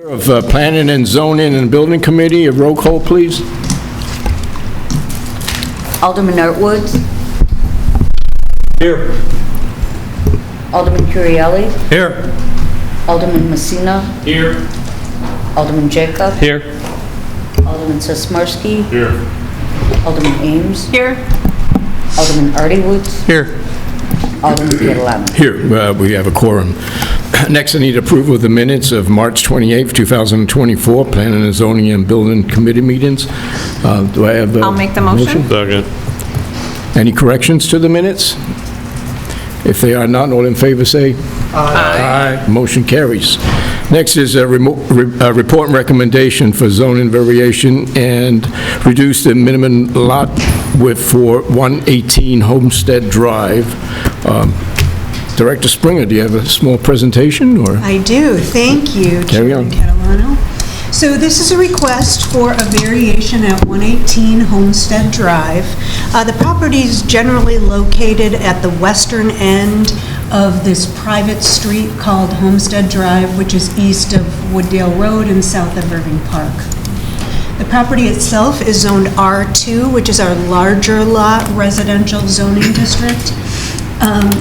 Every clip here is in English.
Of Planning and Zoning and Building Committee, a roll call, please. Alderman Artwood. Here. Alderman Currielli. Here. Alderman Messina. Here. Alderman Jacob. Here. Alderman Sosmarsky. Here. Alderman Ames. Here. Alderman Artie Woods. Here. Alderman Catalano. Here, we have a quorum. Next, I need approval of the minutes of March 28th, 2024, Planning and Zoning and Building Committee meetings. Do I have a I'll make the motion. Second. Any corrections to the minutes? If they are not, all in favor say aye. Motion carries. Next is a report and recommendation for zoning variation and reduce the minimum lot width for 118 Homestead Drive. Director Springer, do you have a small presentation, or? I do, thank you, Carry on. Chairman Catalano. So this is a request for a variation at 118 Homestead Drive. The property is generally located at the western end of this private street called Homestead Drive, which is east of Wooddale Road and south of Irving Park. The property itself is zoned R2, which is our larger lot residential zoning district.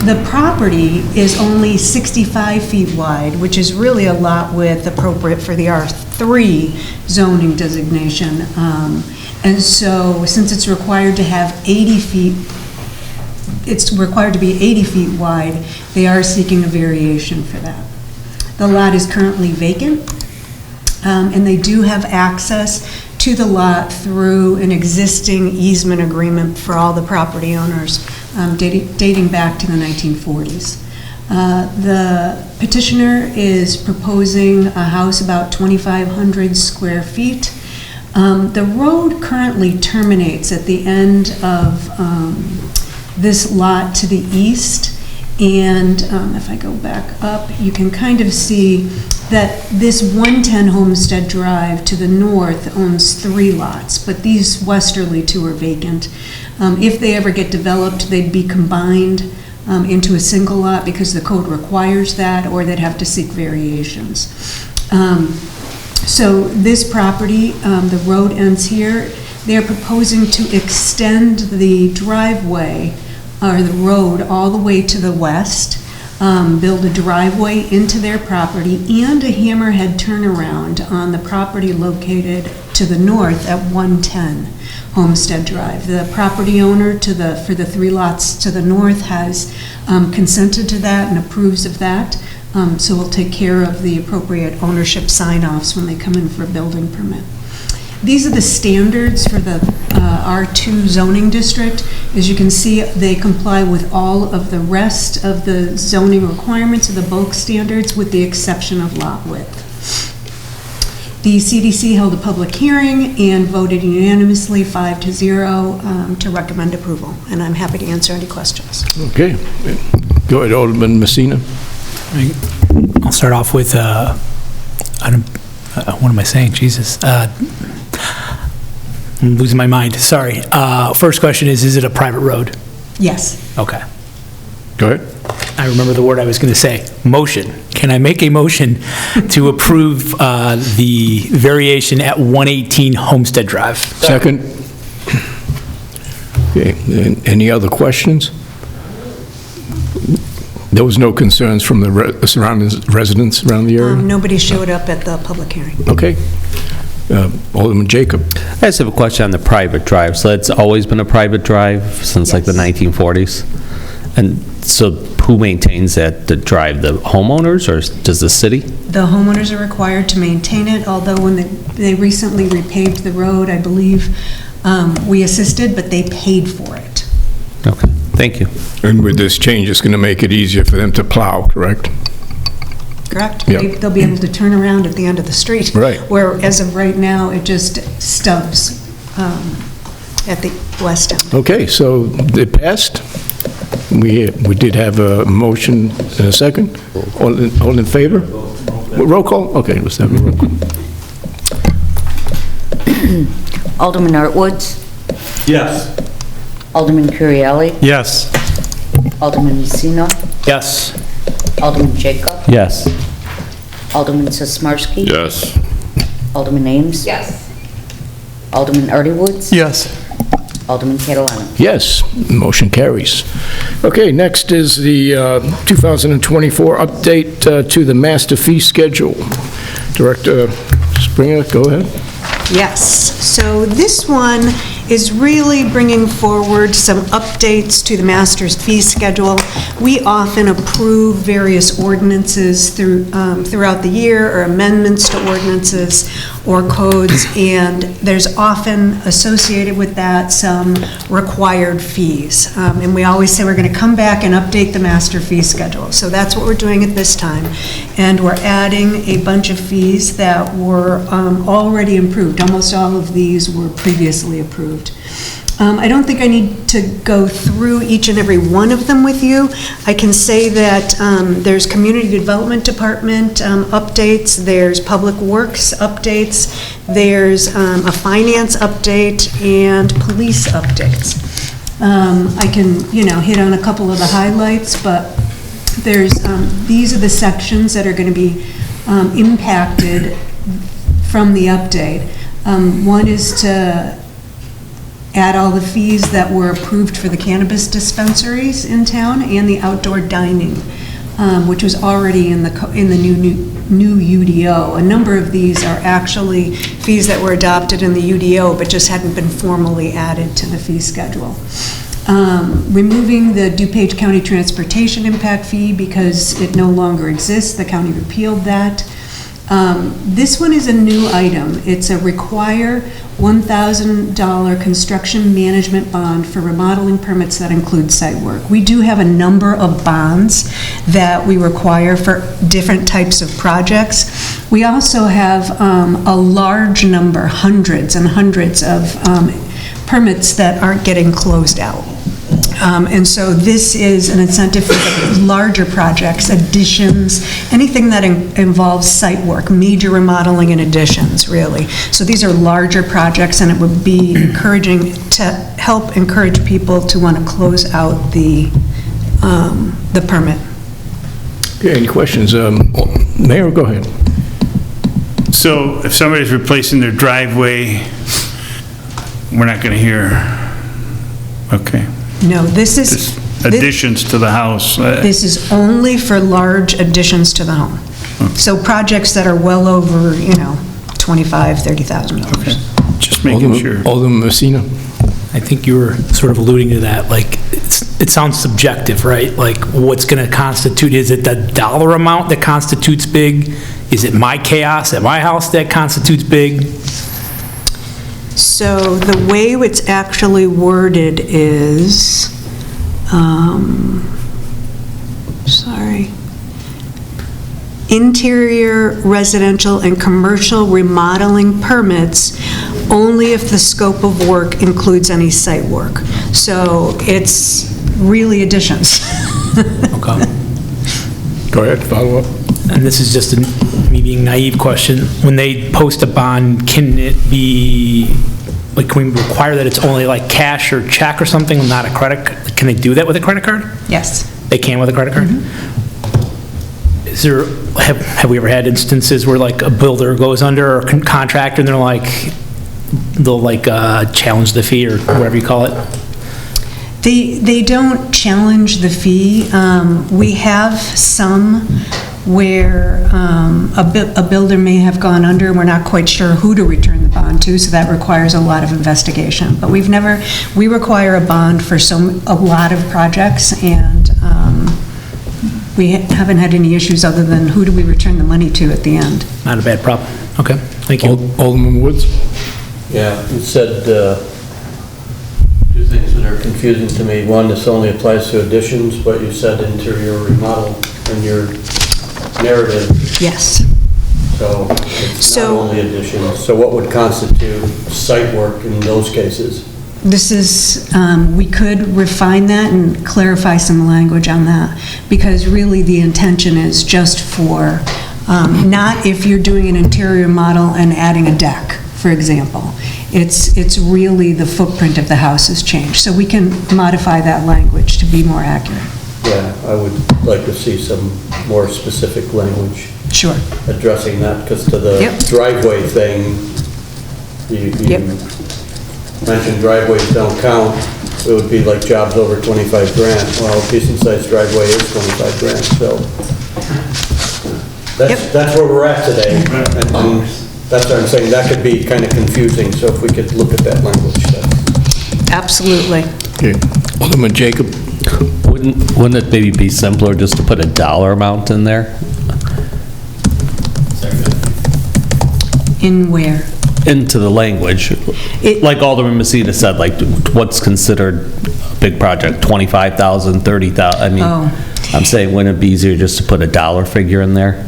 The property is only 65 feet wide, which is really a lot width appropriate for the R3 zoning designation. And so, since it's required to have 80 feet, it's required to be 80 feet wide, they are seeking a variation for that. The lot is currently vacant, and they do have access to the lot through an existing easement agreement for all the property owners dating back to the 1940s. The petitioner is proposing a house about 2,500 square feet. The road currently terminates at the end of this lot to the east, and if I go back up, you can kind of see that this 110 Homestead Drive to the north owns 3 lots, but these westerly 2 are vacant. If they ever get developed, they'd be combined into a single lot because the code requires that, or they'd have to seek variations. So this property, the road ends here. They're proposing to extend the driveway, or the road, all the way to the west, build a driveway into their property and a hammerhead turnaround on the property located to the north at 110 Homestead Drive. The property owner for the 3 lots to the north has consented to that and approves of that. So we'll take care of the appropriate ownership sign-offs when they come in for a building permit. These are the standards for the R2 zoning district. As you can see, they comply with all of the rest of the zoning requirements of the bulk standards with the exception of lot width. The CDC held a public hearing and voted unanimously 5-0 to recommend approval, and I'm happy to answer any questions. Okay. Go ahead, Alderman Messina. I'll start off with, what am I saying? Jesus. I'm losing my mind, sorry. First question is it a private road? Yes. Okay. Go ahead. I remember the word I was going to say, motion. Can I make a motion to approve the variation at 118 Homestead Drive? Second. Okay, any other questions? There was no concerns from the surrounding residents around the area? Nobody showed up at the public hearing. Okay. Alderman Jacob. I just have a question on the private drive. So it's always been a private drive since like the Yes. 1940s? And so who maintains that, the drive, the homeowners or does the city? The homeowners are required to maintain it, although when they recently repaved the road, I believe we assisted, but they paid for it. Okay, thank you. And with this change, it's going to make it easier for them to plow, correct? Correct? Yeah. They'll be able to turn around at the end of the street. Right. Where, as of right now, it just stubs at the west end. Okay, so it passed. We did have a motion and a second. All in favor? Roll call? Okay, let's have a roll call. Alderman Artwood. Yes. Alderman Currielli. Yes. Alderman Messina. Yes. Alderman Jacob. Yes. Alderman Sismarski? Yes. Alderman Ames? Yes. Alderman Artie Woods? Yes. Alderman Catalano? Yes, motion carries. Okay, next is the 2024 update to the master fee schedule. Director Springer, go ahead. Yes, so this one is really bringing forward some updates to the master's fee schedule. We often approve various ordinances throughout the year, or amendments to ordinances or codes, and there's often associated with that some required fees. And we always say we're going to come back and update the master fee schedule. So that's what we're doing at this time. And we're adding a bunch of fees that were already approved. Almost all of these were previously approved. I don't think I need to go through each and every one of them with you. I can say that there's Community Development Department updates, there's Public Works updates, there's a Finance update, and Police updates. I can, hit on a couple of the highlights, but there's, these are the sections that are going to be impacted from the update. One is to add all the fees that were approved for the cannabis dispensaries in town and the outdoor dining, which was already in the new UDO. A number of these are actually fees that were adopted in the UDO but just hadn't been formally added to the fee schedule. Removing the DuPage County Transportation Impact Fee because it no longer exists. The county repealed that. This one is a new item. It's a require $1,000 construction management bond for remodeling permits that include site work. We do have a number of bonds that we require for different types of projects. We also have a large number, hundreds and hundreds of permits that aren't getting closed out. And so this is an incentive for the larger projects, additions, anything that involves site work, major remodeling and additions, really. So these are larger projects, and it would be encouraging to help encourage people to want to close out the permit. Okay, any questions? Mayor, go ahead. So if somebody's replacing their driveway, we're not going to hear, okay. No, this is... Just additions to the house. This is only for large additions to the home. So projects that are well over, $25,000, $30,000. Just making sure. Alderman Messina? I think you were sort of alluding to that, like, it sounds subjective, right? Like, what's going to constitute, is it the dollar amount that constitutes big? Is it my chaos at my house that constitutes big? So the way it's actually worded is, interior residential and commercial remodeling permits only if the scope of work includes any site work. So it's really additions. Okay. Go ahead, follow up. And this is just me being naive question. When they post a bond, can it be, like, can we require that it's only like cash or check or something, not a credit? Can they do that with a credit card? Yes. They can with a credit card? Is there, have we ever had instances where like a builder goes under or contractor and they'll challenge the fee or whatever you call it? They don't challenge the fee. We have some where a builder may have gone under, and we're not quite sure who to return the bond to, so that requires a lot of investigation. But we require a bond for a lot of projects, and we haven't had any issues other than who do we return the money to at the end. Not a bad problem. Okay, thank you. Alderman Woods? Yeah, you said two things that are confusing to me. One, this only applies to additions, but you said interior remodel in your narrative. Yes. So it's not only additions. So what would constitute site work in those cases? This is, we could refine that and clarify some language on that, because really the intention is just for, not if you're doing an interior model and adding a deck, for example. It's really the footprint of the house has changed. So we can modify that language to be more accurate. Yeah, I would like to see some more specific language. Sure. addressing that, because to the Yep. driveway thing, you Yep. mentioned driveways don't count, it would be like jobs over 25 grand. Well, a decent sized driveway is 25 grand, so Yep. that's where we're at today. And that's what I'm saying, that could be kind of confusing, so if we could look at that language. Absolutely. Okay. Alderman Jacob? Wouldn't it maybe be simpler just to put a dollar amount in there? In where? Into the language? It- Like Alderman Messina said, like, what's considered a big project, 25,000, 30,000? I mean, Oh. I'm saying, wouldn't it be easier just to put a dollar figure in there?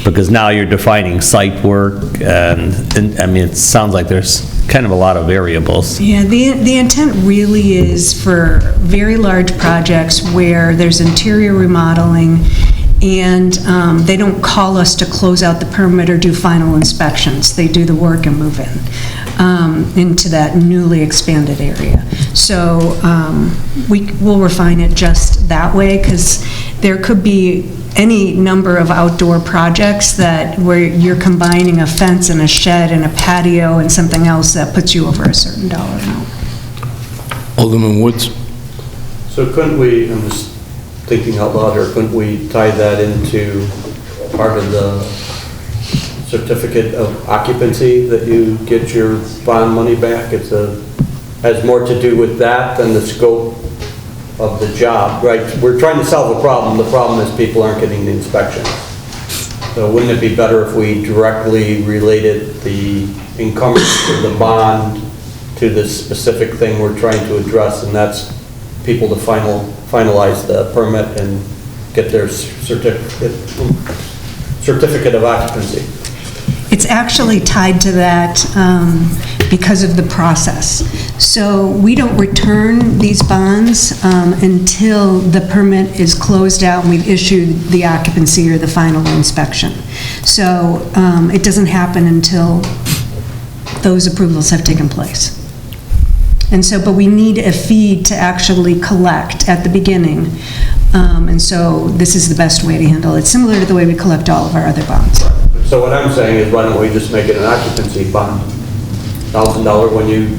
Because now you're defining site work, and I mean, it sounds like there's kind of a lot of variables. Yeah, the intent really is for very large projects where there's interior remodeling, and they don't call us to close out the permit or do final inspections. They do the work and move in into that newly expanded area. So we'll refine it just that way, because there could be any number of outdoor projects where you're combining a fence and a shed and a patio and something else that puts you over a certain dollar amount. Alderman Woods? So couldn't we, I'm just thinking out loud here, couldn't we tie that into part of the certificate of occupancy that you get your bond money back? Has more to do with that than the scope of the job, right? We're trying to solve a problem. The problem is people aren't getting the inspections. So wouldn't it be better if we directly related the encumbrance of the bond to the specific thing we're trying to address, and that's people to finalize the permit and get their certificate of occupancy? It's actually tied to that because of the process. So we don't return these bonds until the permit is closed out and we've issued the occupancy or the final inspection. So it doesn't happen until those approvals have taken place. And so, but we need a fee to actually collect at the beginning. And so this is the best way to handle it, similar to the way we collect all of our other bonds. So what I'm saying is, why don't we just make it an occupancy bond? $1,000 when you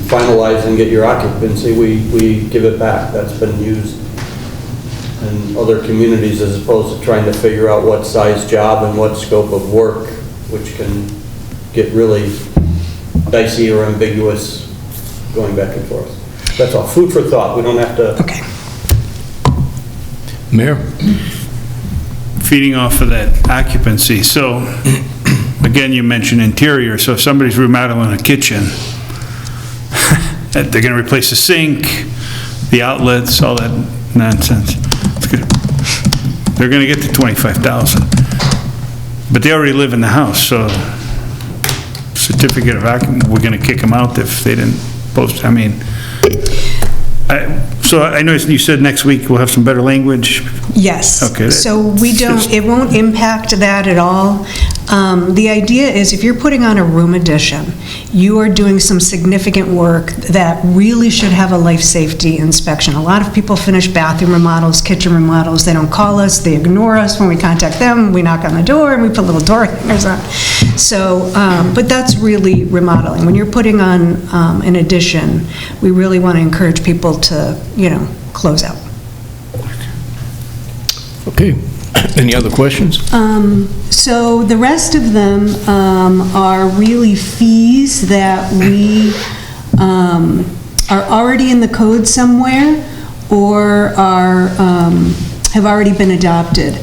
finalize and get your occupancy, we give it back. That's been used in other communities as opposed to trying to figure out what size job and what scope of work, which can get really dicey or ambiguous going back and forth. That's all. Food for thought. We don't have to... Okay. Mayor? Feeding off of that occupancy, so, again, you mentioned interior, so if somebody's remodeling a kitchen, they're gonna replace the sink, the outlets, all that nonsense. It's good. They're gonna get to 25,000. But they already live in the house, so certificate of occupancy, we're gonna kick them out if they didn't post, I mean, so I know you said next week we'll have some better language. Yes. Okay. So we don't, it won't impact that at all. The idea is if you're putting on a room addition, you are doing some significant work that really should have a life safety inspection. A lot of people finish bathroom remodels, kitchen remodels, they don't call us, they ignore us when we contact them, we knock on the door and we put little door hangers on. So, but that's really remodeling. When you're putting on an addition, we really want to encourage people to, close out. Okay. Any other questions? So the rest of them are really fees that we are already in the code somewhere or have already been adopted.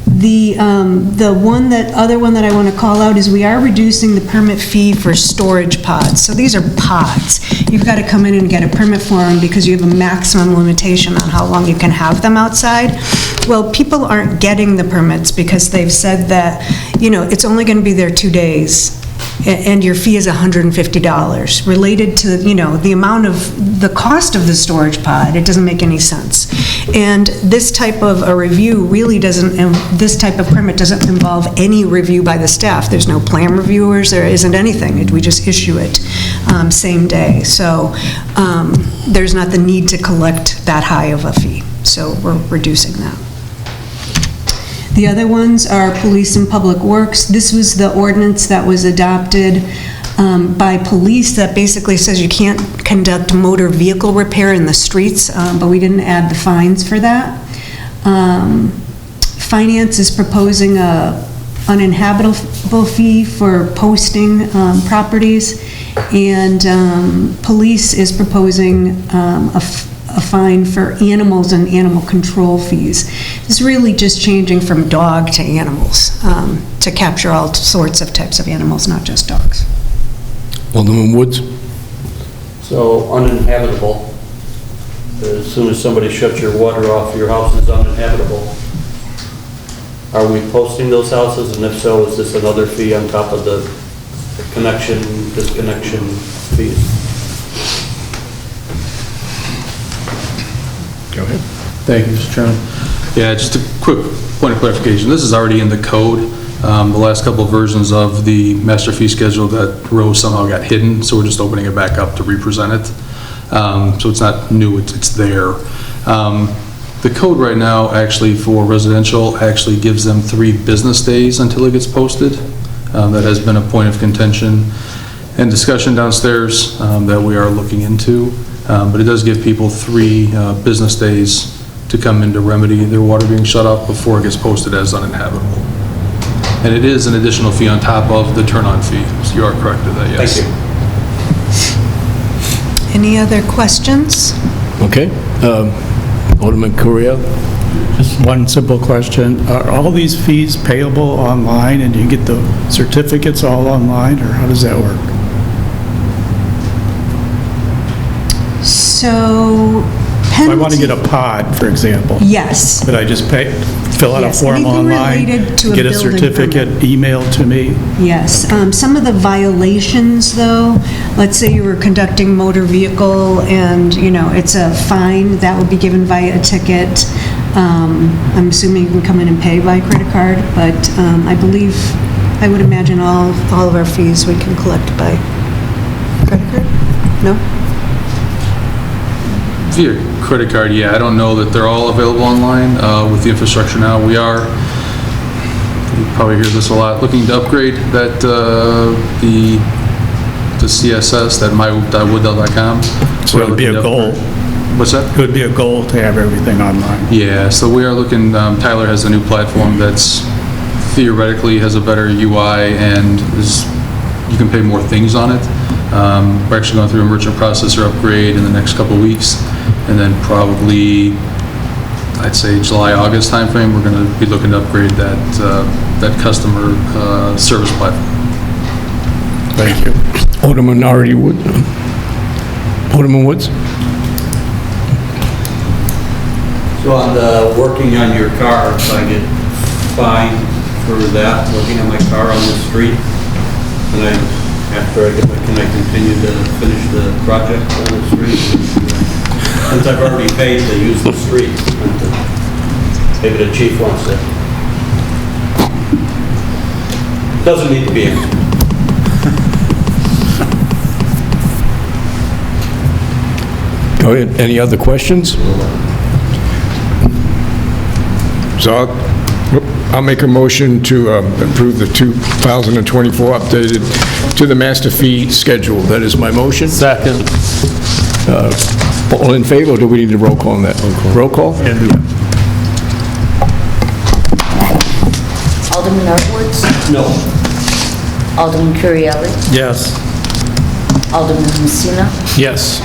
The other one that I want to call out is we are reducing the permit fee for storage pods. So these are pods. You've got to come in and get a permit for them because you have a maximum limitation on how long you can have them outside. Well, people aren't getting the permits because they've said that, it's only going to be there 2 days and your fee is $150 related to, the amount of, the cost of the storage pod. It doesn't make any sense. And this type of a review really doesn't, this type of permit doesn't involve any review by the staff. There's no plan reviewers, there isn't anything. We just issue it same day. So there's not the need to collect that high of a fee. So we're reducing that. The other ones are police and public works. This was the ordinance that was adopted by police that basically says you can't conduct motor vehicle repair in the streets, but we didn't add the fines for that. Finance is proposing a uninhabitable fee for posting properties, and police is proposing a fine for animals and animal control fees. It's really just changing from dog to animals, to capture all sorts of types of animals, not just dogs. Alderman Woods? So uninhabitable, as soon as somebody shuts your water off, your house is uninhabitable. Are we posting those houses, and if so, is this another fee on top of the connection, disconnection fees? Go ahead. Thank you, Mr. Chairman. Yeah, just a quick point of clarification. This is already in the code. The last couple of versions of the master fee schedule, that row somehow got hidden, so we're just opening it back up to represent it. So it's not new, it's there. The code right now, actually, for residential, actually gives them 3 business days until it gets posted. That has been a point of contention and discussion downstairs that we are looking into. But it does give people 3 business days to come in to remedy their water being shut off before it gets posted as uninhabitable. And it is an additional fee on top of the turn-on fee. So you are correct with that, yes. Thank you. Any other questions? Okay. Alderman Correa? Just one simple question. Are all these fees payable online, and do you get the certificates all online, or how does that work? So, If I want to get a pod, for example, Yes. could I just fill out a Yes, form anything online, related to a get a building certificate emailed to me? Yes. Some of the violations, though, let's say you were conducting motor vehicle and, it's a fine, that would be given via a ticket. I'm assuming you can come in and pay by credit card, but I would imagine all of our fees we can collect by credit card? No? Via credit card, yeah. I don't know that they're all available online with the infrastructure now. We are, you probably hear this a lot, looking to upgrade that, the CSS, that my.woodell.com. So it would be a goal. What's that? It would be a goal to have everything online. Yeah, so we are looking, Tyler has a new platform that's theoretically has a better UI and you can pay more things on it. We're actually going through a merchant processor upgrade in the next couple of weeks, and then probably, I'd say July, August timeframe, we're going to be looking to upgrade that customer service platform. Thank you. Alderman Woods? Alderman Woods? So on the working on your car, if I get fined for that, working on my car on the street, and can I continue to finish the project on the street? Since I've already paid to use the street, maybe the chief wants it. Doesn't need to be answered. Go ahead. Any other questions? So I'll make a motion to approve the 2024 updated to the master fee schedule. That is my motion. Second. All in favor, or do we need a roll call on that? Roll call? Alderman Edwards? No. Alderman Currielli? Yes. Alderman Messina? Yes.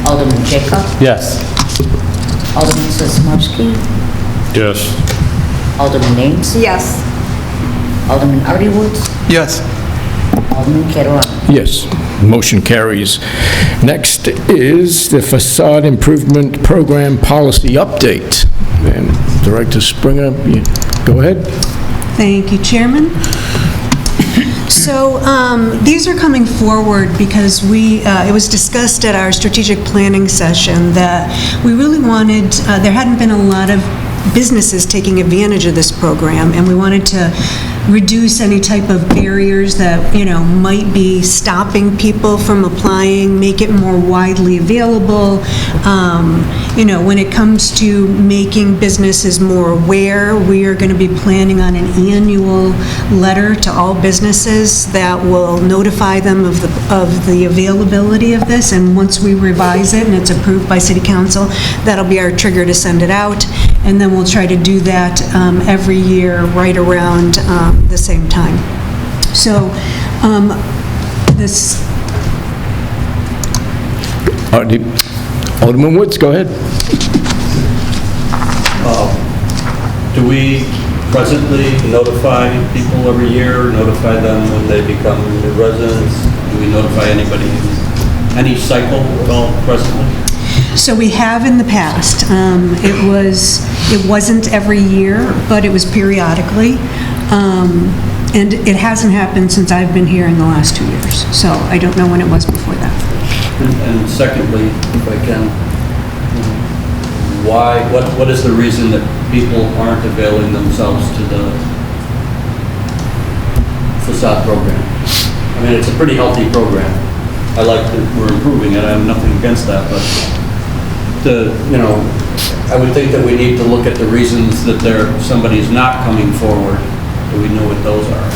Alderman Jacob? Yes. Alderman Sosnowski? Yes. Alderman Ames? Yes. Alderman Artie Woods? Yes. Alderman Catalano? Yes. Motion carries. Next is the facade improvement program policy update. And Director Springer, go ahead. Thank you, Chairman. So these are coming forward because it was discussed at our strategic planning session that we really wanted, there hadn't been a lot of businesses taking advantage of this program, and we wanted to reduce any type of barriers that, might be stopping people from applying, make it more widely available. When it comes to making businesses more aware, we are going to be planning on an annual letter to all businesses that will notify them of the availability of this, and once we revise it and it's approved by City Council, that'll be our trigger to send it out, and then we'll try to do that every year right around the same time. So, this... Alderman Woods, go ahead. Do we presently notify people every year, notify them when they become new residents? Do we notify anybody in any cycle at all presently? So we have in the past. It wasn't every year, but it was periodically. And it hasn't happened since I've been here in the last 2 years. So I don't know when it was before that. And secondly, if I can, what is the reason that people aren't availing themselves to the facade program? I mean, it's a pretty healthy program. I like that we're improving it. I have nothing against that, but I would think that we need to look at the reasons that somebody's not coming forward. Do we know what those are?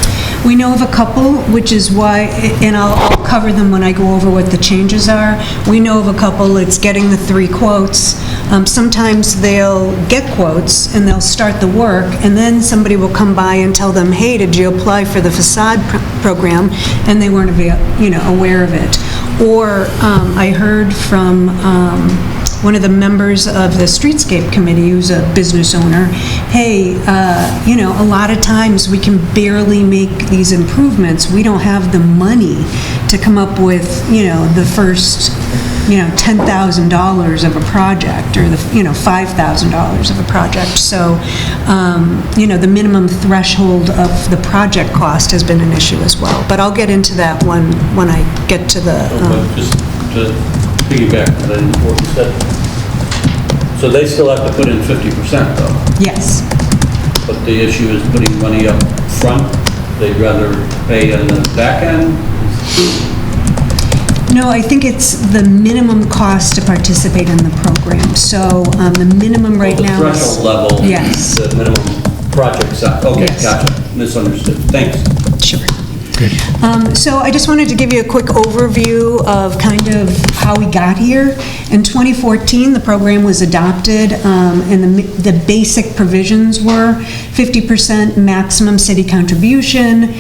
We know of a couple, which is why, and I'll cover them when I go over what the changes are. We know of a couple, it's getting the 3 quotes. Sometimes they'll get quotes and they'll start the work, and then somebody will come by and tell them, hey, did you apply for the facade program? And they weren't aware of it. Or I heard from one of the members of the Streetscape Committee, who's a business owner, hey, a lot of times we can barely make these improvements. We don't have the money to come up with, the first, $10,000 of a project, or the, $5,000 of a project. So, the minimum threshold of the project cost has been an issue as well. But I'll get into that when I get to the... But just to piggyback on that important step. So they still have to put in 50% though? Yes. But the issue is putting money up front? They'd rather pay on the back end? No, I think it's the minimum cost to participate in the program. So the minimum right now is... The threshold level? Yes. The minimum project size? Okay, Yes. Gotcha. Misunderstood. Thanks. Sure. So I just wanted to give you a quick overview of kind of how we got here. In 2014, the program was adopted, and the basic provisions were 50% maximum city contribution,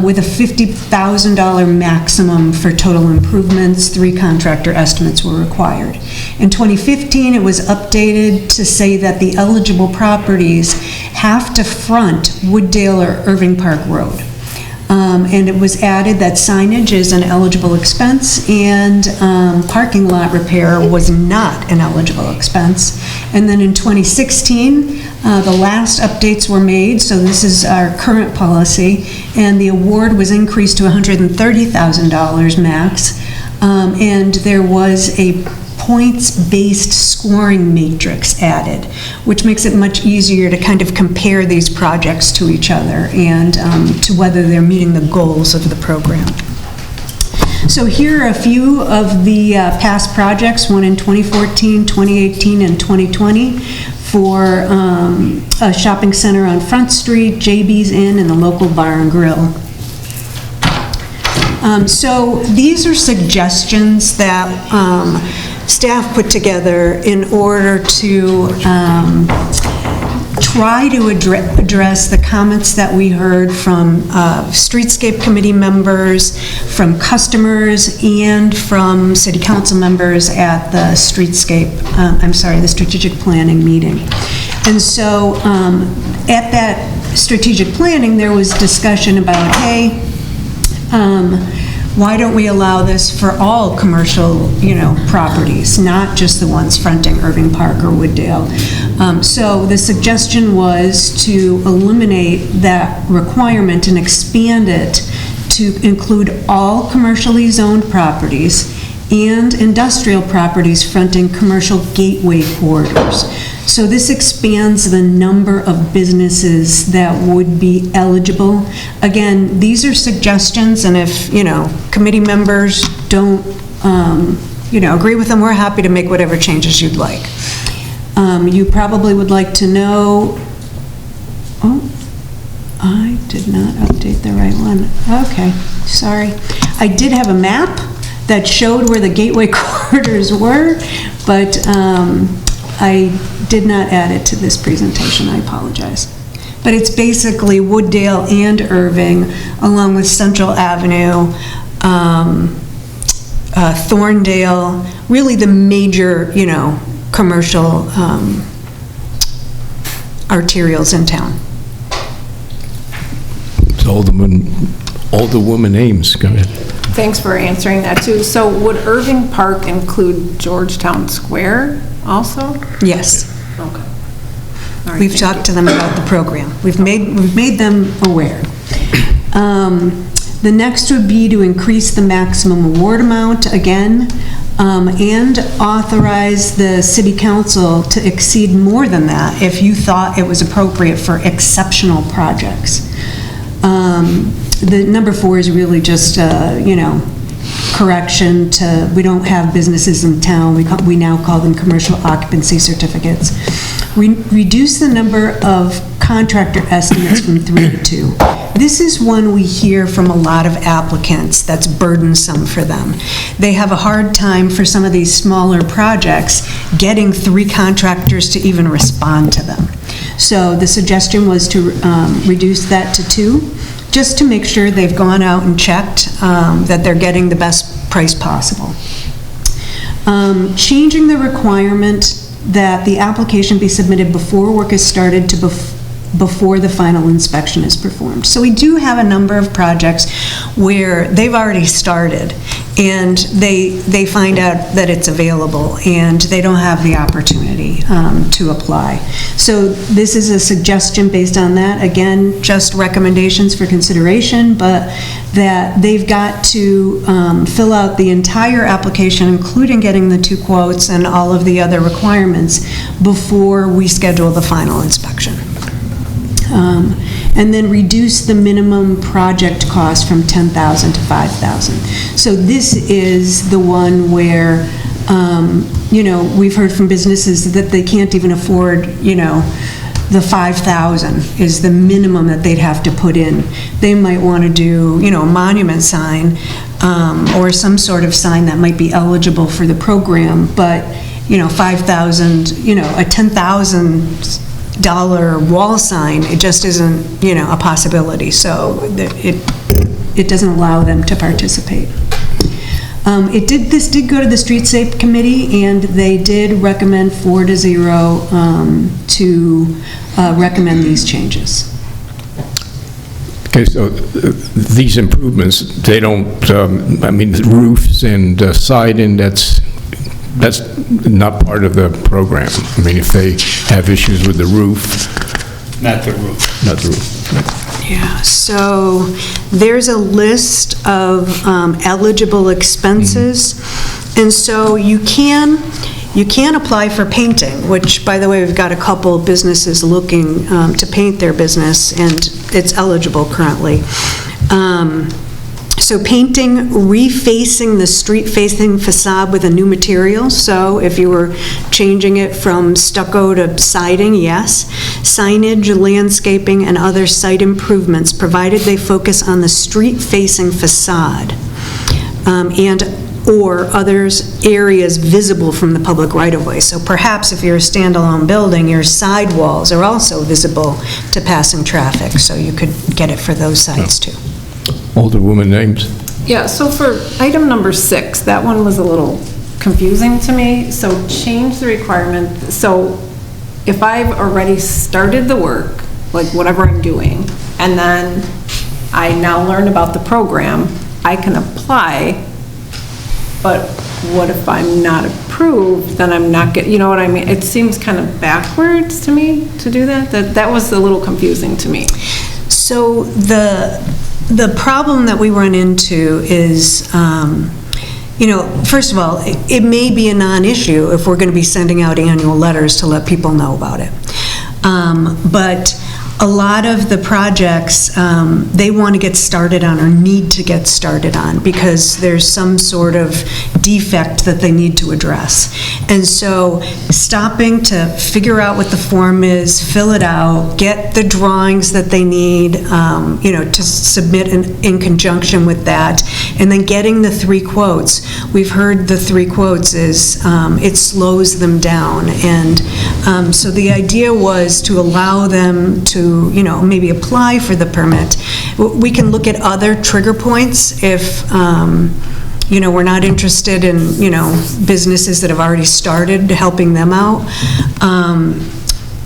with a $50,000 maximum for total improvements. 3 contractor estimates were required. In 2015, it was updated to say that the eligible properties have to front Wooddale or Irving Park Road. And it was added that signage is an eligible expense, and parking lot repair was not an eligible expense. And then in 2016, the last updates were made, so this is our current policy, and the award was increased to $130,000 max, and there was a points-based scoring matrix added, which makes it much easier to kind of compare these projects to each other and to whether they're meeting the goals of the program. So here are a few of the past projects, one in 2014, 2018, and 2020 for a shopping center on Front Street, JB's Inn, and the local bar and grill. So these are suggestions that staff put together in order to try to address the comments that we heard from Streetscape Committee members, from customers, and from City Council members at the the Strategic Planning meeting. And so at that strategic planning, there was discussion about, hey, why don't we allow this for all commercial, properties, not just the ones fronting Irving Park or Wooddale? So the suggestion was to eliminate that requirement and expand it to include all commercially zoned properties and industrial properties fronting commercial gateway corridors. So this expands the number of businesses that would be eligible. Again, these are suggestions, and if, committee members don't, agree with them, we're happy to make whatever changes you'd like. You probably would like to know, I did not update the right one. Okay, sorry. I did have a map that showed where the gateway corridors were, but I did not add it to this presentation, I apologize. But it's basically Wooddale and Irving, along with Central Avenue, Thorndale, really the major, commercial arterials in town. Alderwoman Ames, go ahead. Thanks for answering that, too. So would Irving Park include Georgetown Square also? Yes. Okay. All right, We've thank talked to them about the program. We've made them aware. The next would be to increase the maximum award amount again, and authorize the city council to exceed more than that if you thought it was appropriate for exceptional projects. The number 4 is really just, correction to, we don't have businesses in town, we now call them commercial occupancy certificates. Reduce the number of contractor estimates from 3 to 2. This is one we hear from a lot of applicants that's burdensome for them. They have a hard time for some of these smaller projects getting 3 contractors to even respond to them. So the suggestion was to reduce that to 2, just to make sure they've gone out and checked that they're getting the best price possible. Changing the requirement that the application be submitted before work is started to before the final inspection is performed. So we do have a number of projects where they've already started and they find out that it's available and they don't have the opportunity to apply. So this is a suggestion based on that. Again, just recommendations for consideration, but that they've got to fill out the entire application, including getting the 2 quotes and all of the other requirements before we schedule the final inspection. And then reduce the minimum project cost from $10,000 to $5,000. So this is the one where, we've heard from businesses that they can't even afford, the $5,000 is the minimum that they'd have to put in. They might want to do, a monument sign or some sort of sign that might be eligible for the program, but, $5,000, a $10,000 wall sign, it just isn't, a possibility. So it doesn't allow them to participate. This did go to the Street Safe Committee, and they did recommend 4-0 to recommend these changes. Okay, so these improvements, they don't, the roofs and siding, that's not part of the program. If they have issues with the roof. Not the roof. Not the roof. Yeah, so there's a list of eligible expenses, and so you can apply for painting, which, by the way, we've got a couple businesses looking to paint their business, and it's eligible currently. So painting, refacing the street-facing facade with a new material. So if you were changing it from stucco to siding, yes. Signage, landscaping, and other site improvements, provided they focus on the street-facing facade or others areas visible from the public right-of-way. So perhaps if you're a standalone building, your side walls are also visible to passing traffic, so you could get it for those sites too. Alderwoman Ames. Yeah, so for item number 6, that one was a little confusing to me. So change the requirement. So if I've already started the work, like whatever I'm doing, and then I now learn about the program, I can apply, but what if I'm not approved, then I'm not getting, you know what I mean? It seems kind of backwards to me to do that. That was a little confusing to me. So the problem that we run into is first of all, it may be a non-issue if we're going to be sending out annual letters to let people know about it. But a lot of the projects, they want to get started on or need to get started on because there's some sort of defect that they need to address. And so stopping to figure out what the form is, fill it out, get the drawings that they need, to submit in conjunction with that, and then getting the 3 quotes. We've heard the 3 quotes is, it slows them down. And so the idea was to allow them to maybe apply for the permit. We can look at other trigger points if, we're not interested in, businesses that have already started, helping them out.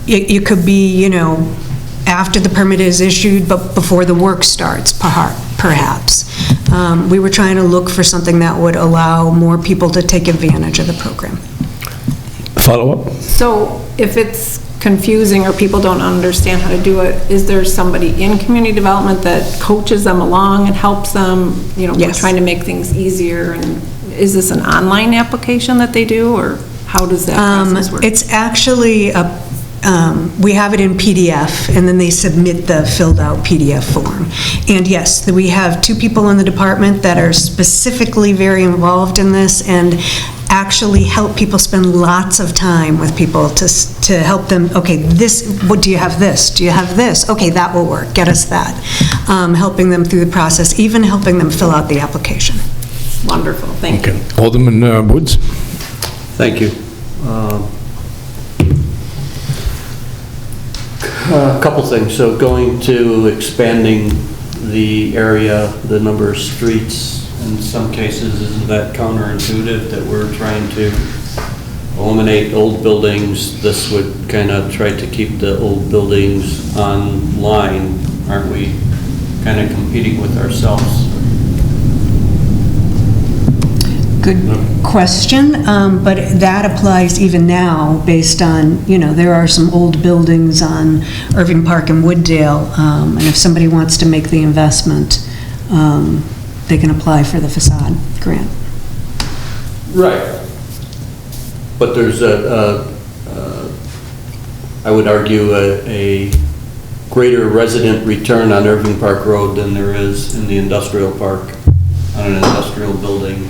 It could be, after the permit is issued, but before the work starts, perhaps. We were trying to look for something that would allow more people to take advantage of the program. Follow-up? So if it's confusing or people don't understand how to do it, is there somebody in community development that coaches them along and helps them, Yes. we're trying to make things easier? And is this an online application that they do, or how does that process work? It's actually we have it in PDF, and then they submit the filled-out PDF form. And yes, we have 2 people in the department that are specifically very involved in this and actually help people, spend lots of time with people to help them, okay, what do you have this? Do you have this? Okay, that will work, get us that. Helping them through the process, even helping them fill out the application. Wonderful, thank you. Alderman Woods? Thank you. A couple things. So going to expanding the area, the number of streets, in some cases, isn't that counterintuitive that we're trying to eliminate old buildings? This would kind of try to keep the old buildings online. Aren't we kind of competing with ourselves? Good question, but that applies even now based on, there are some old buildings on Irving Park and Wooddale, and if somebody wants to make the investment, they can apply for the facade grant. Right. But there's I would argue, a greater resident return on Irving Park Road than there is in the industrial park, on an industrial building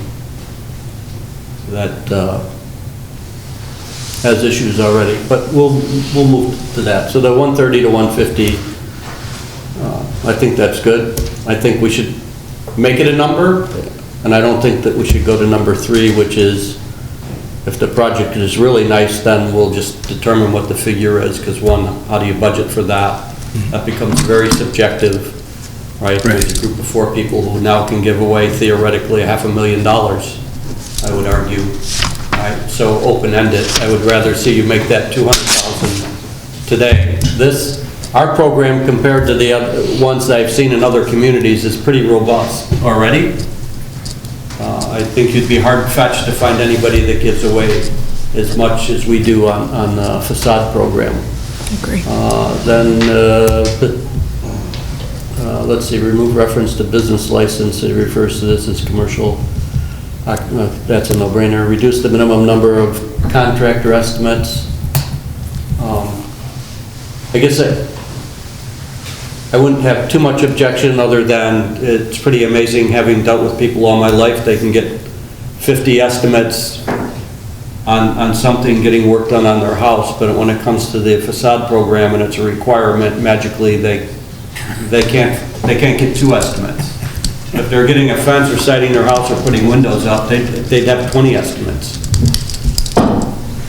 that has issues already, but we'll move to that. So the 130 to 150, I think that's good. I think we should make it a number, and I don't think that we should go to number 3, which is, if the project is really nice, then we'll just determine what the figure is, because one, how do you budget for that? That becomes very subjective, right? There's a group of 4 people who now can give away theoretically $500,000. I would argue, right? So open-ended. I would rather see you make that $200,000 today. Our program compared to the other ones that I've seen in other communities is pretty robust already. I think you'd be hard-fetched to find anybody that gives away as much as we do on the facade program. I agree. Let's see, remove reference to business license. It refers to this as commercial. That's a no-brainer. Reduce the minimum number of contractor estimates. I guess I wouldn't have too much objection, other than it's pretty amazing, having dealt with people all my life, they can get 50 estimates on something getting work done on their house, but when it comes to the facade program and it's a requirement, magically they can't get 2 estimates. If they're getting a fence or siding their house or putting windows up, they'd have 20 estimates.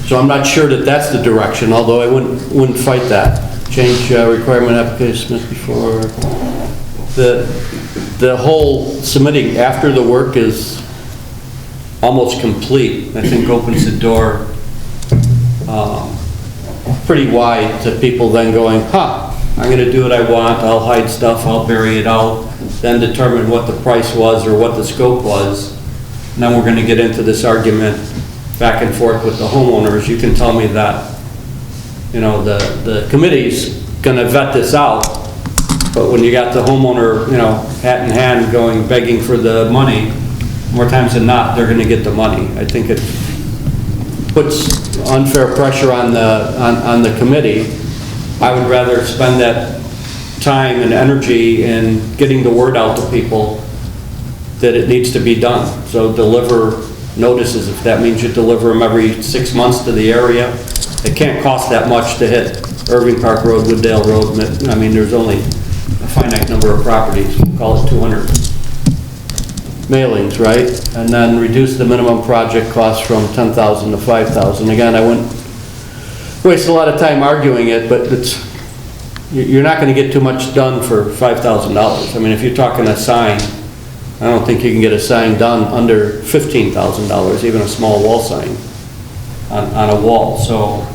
So I'm not sure that that's the direction, although I wouldn't fight that. Change requirement application before. The whole submitting after the work is almost complete, I think opens the door pretty wide to people then going, I'm going to do what I want, I'll hide stuff, I'll bury it out, then determine what the price was or what the scope was. And then we're going to get into this argument back and forth with the homeowners. You can tell me that, the committee's going to vet this out, but when you got the homeowner, hat in hand going, begging for the money, more times than not, they're gonna get the money. I think it puts unfair pressure on the committee. I would rather spend that time and energy in getting the word out to people that it needs to be done. So deliver notices, if that means you deliver them every 6 months to the area. It can't cost that much to hit Irving Park Road, Wooddale Road. I mean, there's only a finite number of properties, we'll call it 200 mailings, right? And then reduce the minimum project cost from 10,000 to 5,000. Again, I wouldn't waste a lot of time arguing it, but you're not gonna get too much done for $5,000. I mean, if you're talking a sign, I don't think you can get a sign done under $15,000, even a small wall sign on a wall. So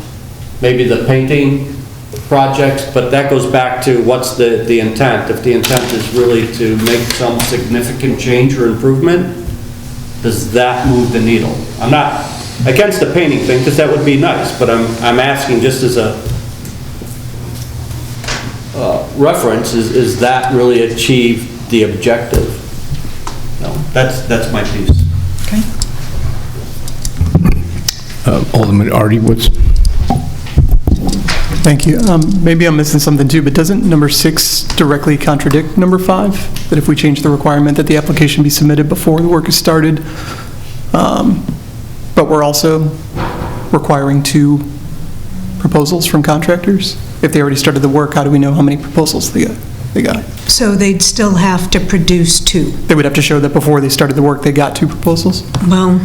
maybe the painting projects, but that goes back to what's the intent. If the intent is really to make some significant change or improvement, does that move the needle? I'm not against the painting thing, because that would be nice, but I'm asking just as a reference, is that really achieve the objective? No, that's my piece. Okay. Alderman Artie Woods. Thank you. Maybe I'm missing something too, but doesn't number 6 directly contradict number 5? That if we change the requirement that the application be submitted before the work is started, but we're also requiring 2 proposals from contractors? If they already started the work, how do we know how many proposals they got? So they'd still have to produce 2. They would have to show that before they started the work, they got 2 proposals? Well,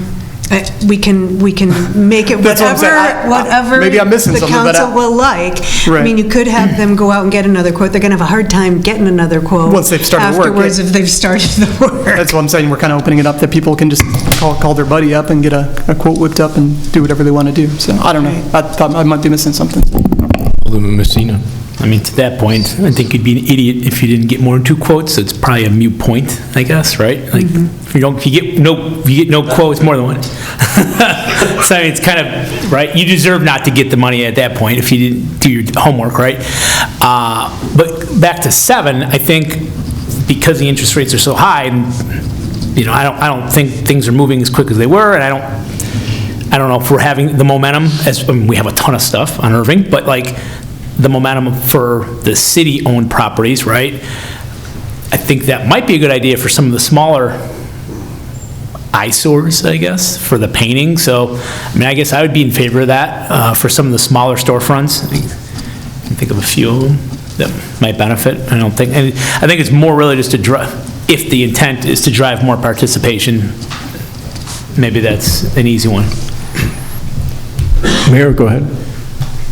we can make it That's what I'm saying. whatever Maybe I'm missing the something, but council will like. I mean, you could have them go out and get another quote. They're going to have a hard time getting another quote. Once they've started the work. Afterwards, if they've started the work. That's what I'm saying. We're kind of opening it up that people can just call their buddy up and get a quote whipped up and do whatever they want to do. So I don't know. I thought I might be missing something. Alderman Messina. I mean, to that point, I think you'd be an idiot if you didn't get more than 2 quotes, so it's probably a moot point, I guess, right? Like, if you get no quotes, more than one. So I mean, it's kind of, right, you deserve not to get the money at that point if you didn't do your homework, right? But back to 7, I think because the interest rates are so high, and, you know, I don't think things are moving as quick as they were, and I don't know if we're having the momentum, I mean, we have a ton of stuff on Irving, but like, the momentum for the city-owned properties, right? I think that might be a good idea for some of the smaller eyesores, I guess, for the painting. So, I mean, I guess I would be in favor of that for some of the smaller storefronts. I can think of a few of them that might benefit. I think it's more really just to drive, if the intent is to drive more participation, maybe that's an easy one. Mayor, go ahead.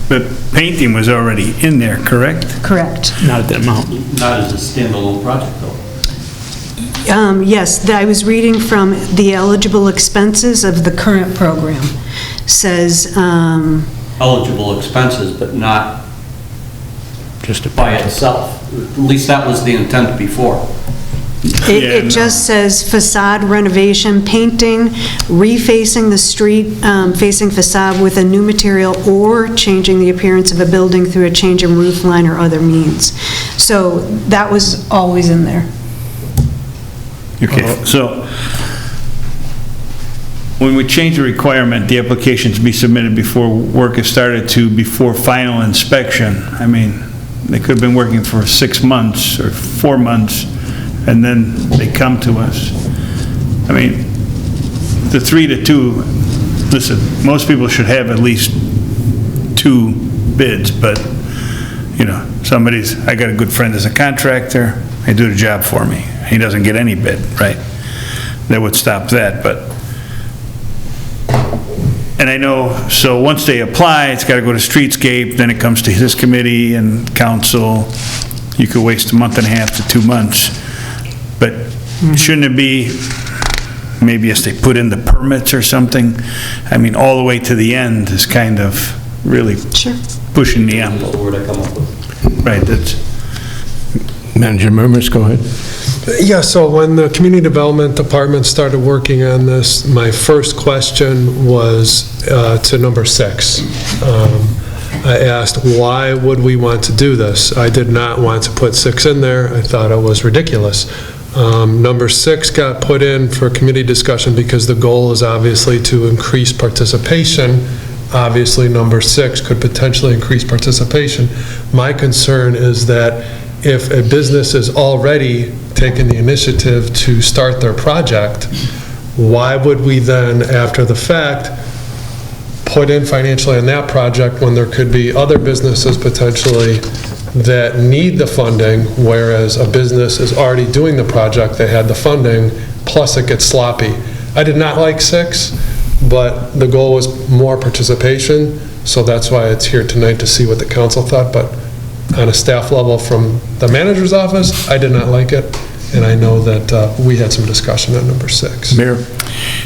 But painting was already in there, correct? Correct. Not at that amount. Not as a standalone project, though. Yes, I was reading from the eligible expenses of the current program. Says, Eligible expenses, but not Just by itself. At least that was the intent before. it just says facade renovation, painting, refacing the street facing facade with a new material, or changing the appearance of a building through a change in roof line or other means. So that was always in there. Okay, so when we change the requirement, the application to be submitted before work is started to before final inspection, I mean, they could have been working for 6 months or 4 months, and then they come to us. I mean, the 3 to 2, listen, most people should have at least 2 bids, but, you know, I got a good friend as a contractor, they do the job for me. He doesn't get any bid, right? That would stop that, but, and I know, so once they apply, it's got to go to Streetscape, then it comes to this committee and council. You could waste a month and a half to 2 months. But shouldn't it be, maybe as they put in the permits or something? I mean, all the way to the end is kind of really pushing the envelope. That's the word I come up with. Right, that's... Manager Murmas, go ahead. Yeah, so when the Community Development Department started working on this, my first question was to number 6. I asked, why would we want to do this? I did not want to put 6 in there. I thought it was ridiculous. Number 6 got put in for committee discussion because the goal is obviously to increase participation. Obviously, number 6 could potentially increase participation. My concern is that if a business is already taking the initiative to start their project, why would we then, after the fact, put in financially in that project when there could be other businesses potentially that need the funding, whereas a business is already doing the project, they had the funding, plus it gets sloppy. I did not like 6, but the goal was more participation, so that's why it's here tonight to see what the council thought, but on a staff level from the manager's office, I did not like it, and I know that we had some discussion on number 6. Mayor?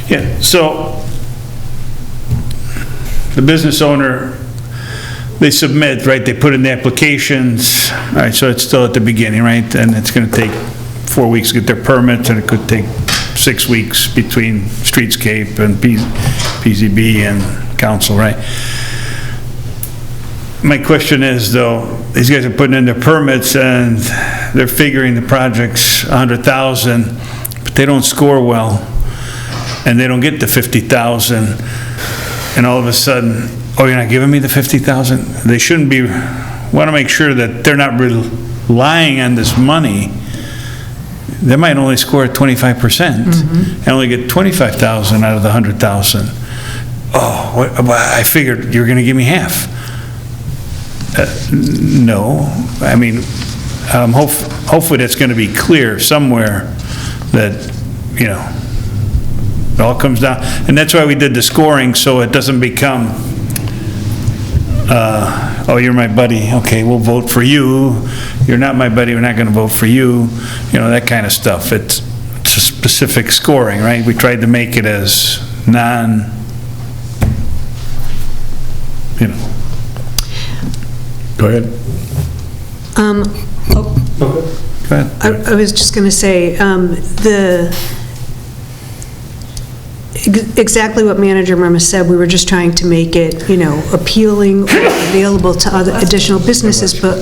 Yeah, so the business owner, they submit, right, they put in the applications, all right, so it's still at the beginning, right? And it's gonna take 4 weeks to get their permits, and it could take 6 weeks between Streetscape and PZB and council, right? My question is, though, these guys are putting in their permits and they're figuring the project's 100,000, but they don't score well, and they don't get the 50,000, and all of a sudden, oh, you're not giving me the 50,000? They shouldn't be, want to make sure that they're not relying on this money. They might only score at 25% and only get 25,000 out of the 100,000. Oh, I figured you were going to give me half. No, I mean, hopefully that's going to be clear somewhere that, you know, it all comes down, and that's why we did the scoring, so it doesn't become, oh, you're my buddy, okay, we'll vote for you. You're not my buddy, we're not going to vote for you. You know, that kind of stuff. It's a specific scoring, right? We tried to make it as you know. Go ahead. Go ahead. I was just going to say, exactly what Manager Murma said, we were just trying to make it, you know, appealing or available to other additional businesses, but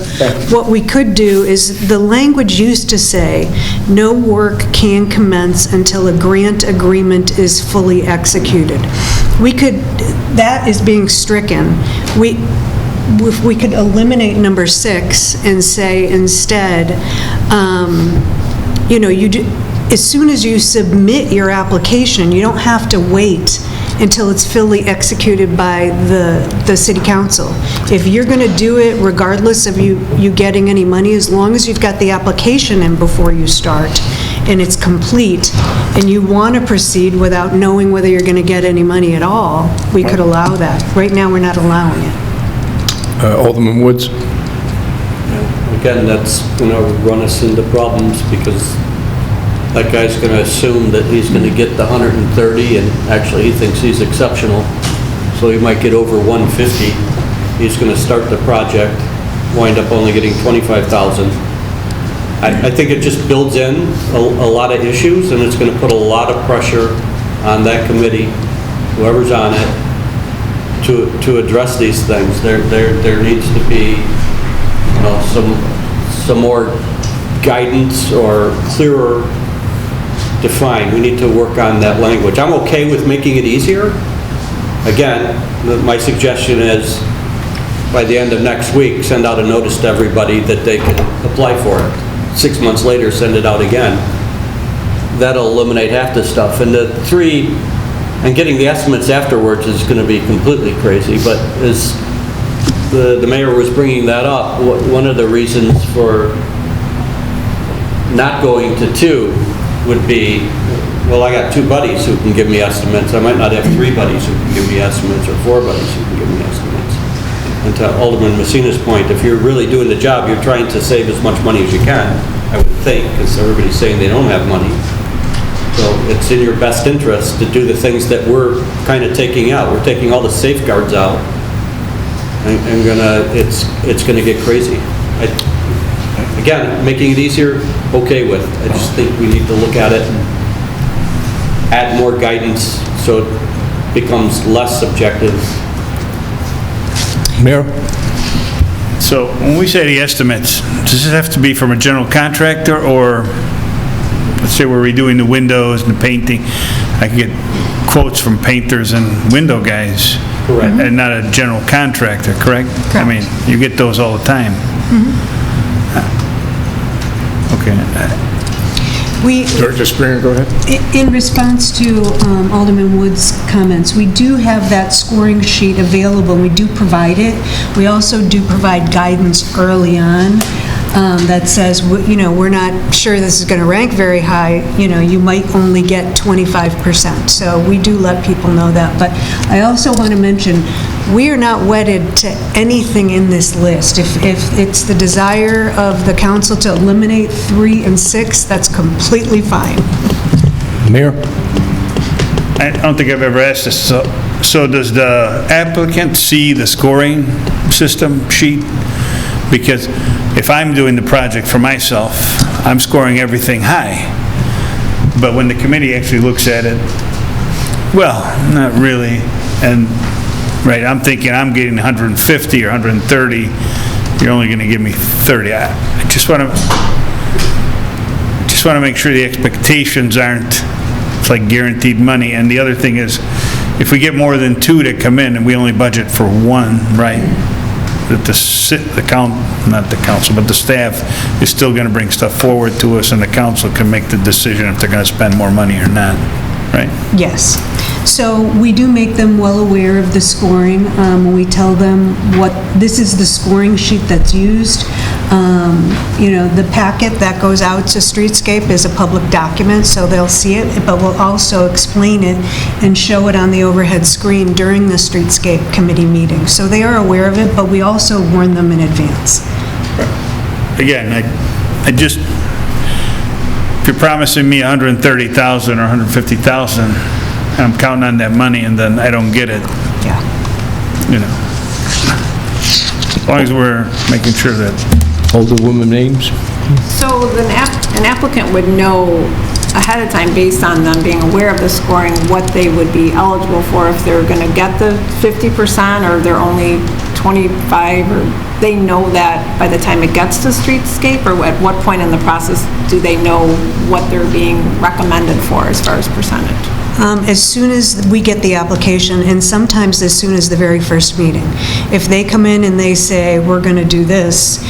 what we could do is, the language used to say, no work can commence until a grant agreement is fully executed. We could, that is being stricken. If we could eliminate number 6 and say instead, you know, as soon as you submit your application, you don't have to wait until it's fully executed by the city council. If you're going to do it regardless of you getting any money, as long as you've got the application in before you start and it's complete, and you want to proceed without knowing whether you're going to get any money at all, we could allow that. Right now, we're not allowing it. Alderman Woods? Again, that's going to run us into problems because that guy's going to assume that he's going to get the 130, and actually he thinks he's exceptional, so he might get over 150. He's going to start the project, wind up only getting 25,000. I think it just builds in a lot of issues, and it's going to put a lot of pressure on that committee, whoever's on it, to address these things. There needs to be, you know, some more guidance or clearer defined. We need to work on that language. I'm okay with making it easier. Again, my suggestion is by the end of next week, send out a notice to everybody that they can apply for it. 6 months later, send it out again. That'll eliminate half the stuff. And and getting the estimates afterwards is going to be completely crazy, but as the mayor was bringing that up, one of the reasons for not going to 2 would be, well, I got 2 buddies who can give me estimates. I might not have 3 buddies who can give me estimates, or 4 buddies who can give me estimates. And to Alderman Messina's point, if you're really doing the job, you're trying to save as much money as you can, I would think, because everybody's saying they don't have money. So it's in your best interest to do the things that we're kind of taking out. We're taking all the safeguards out, and it's gonna get crazy. Again, making it easier, okay with. I just think we need to look at it and add more guidance so it becomes less subjective. Mayor? So when we say the estimates, does it have to be from a general contractor or let's say we're redoing the windows and the painting, I can get quotes from painters and window guys. Correct. And not a general contractor, correct? I mean, you get those all the time. Okay. Director Springer, go ahead. In response to Alderman Wood's comments, we do have that scoring sheet available. We do provide it. We also do provide guidance early on that says, you know, we're not sure this is going to rank very high. You know, you might only get 25%. So we do let people know that. But I also want to mention, we are not wedded to anything in this list. If it's the desire of the council to eliminate 3 and 6, that's completely fine. Mayor? I don't think I've ever asked this, so does the applicant see the scoring system sheet? Because if I'm doing the project for myself, I'm scoring everything high. But when the committee actually looks at it, well, not really. And, right, I'm thinking I'm getting 150 or 130, you're only going to give me 30. I just want to make sure the expectations aren't, it's like guaranteed money. And the other thing is, if we get more than 2 that come in and we only budget for 1, right, that the staff is still going to bring stuff forward to us, and the council can make the decision if they're going to spend more money or not, right? Yes. So we do make them well aware of the scoring. We tell them this is the scoring sheet that's used. You know, the packet that goes out to Streetscape is a public document, so they'll see it, but we'll also explain it and show it on the overhead screen during the Streetscape committee meeting. So they are aware of it, but we also warn them in advance. Again, I just, if you're promising me 130,000 or 150,000, I'm counting on that money and then I don't get it. Yeah. You know, as long as we're making sure that. Alderwoman names? So an applicant would know ahead of time, based on them being aware of the scoring, what they would be eligible for if they're going to get the 50% or they're only 25, or they know that by the time it gets to Streetscape, or at what point in the process do they know what they're being recommended for as far as percentage? As soon as we get the application, and sometimes as soon as the very first meeting. If they come in and they say, we're going to do this,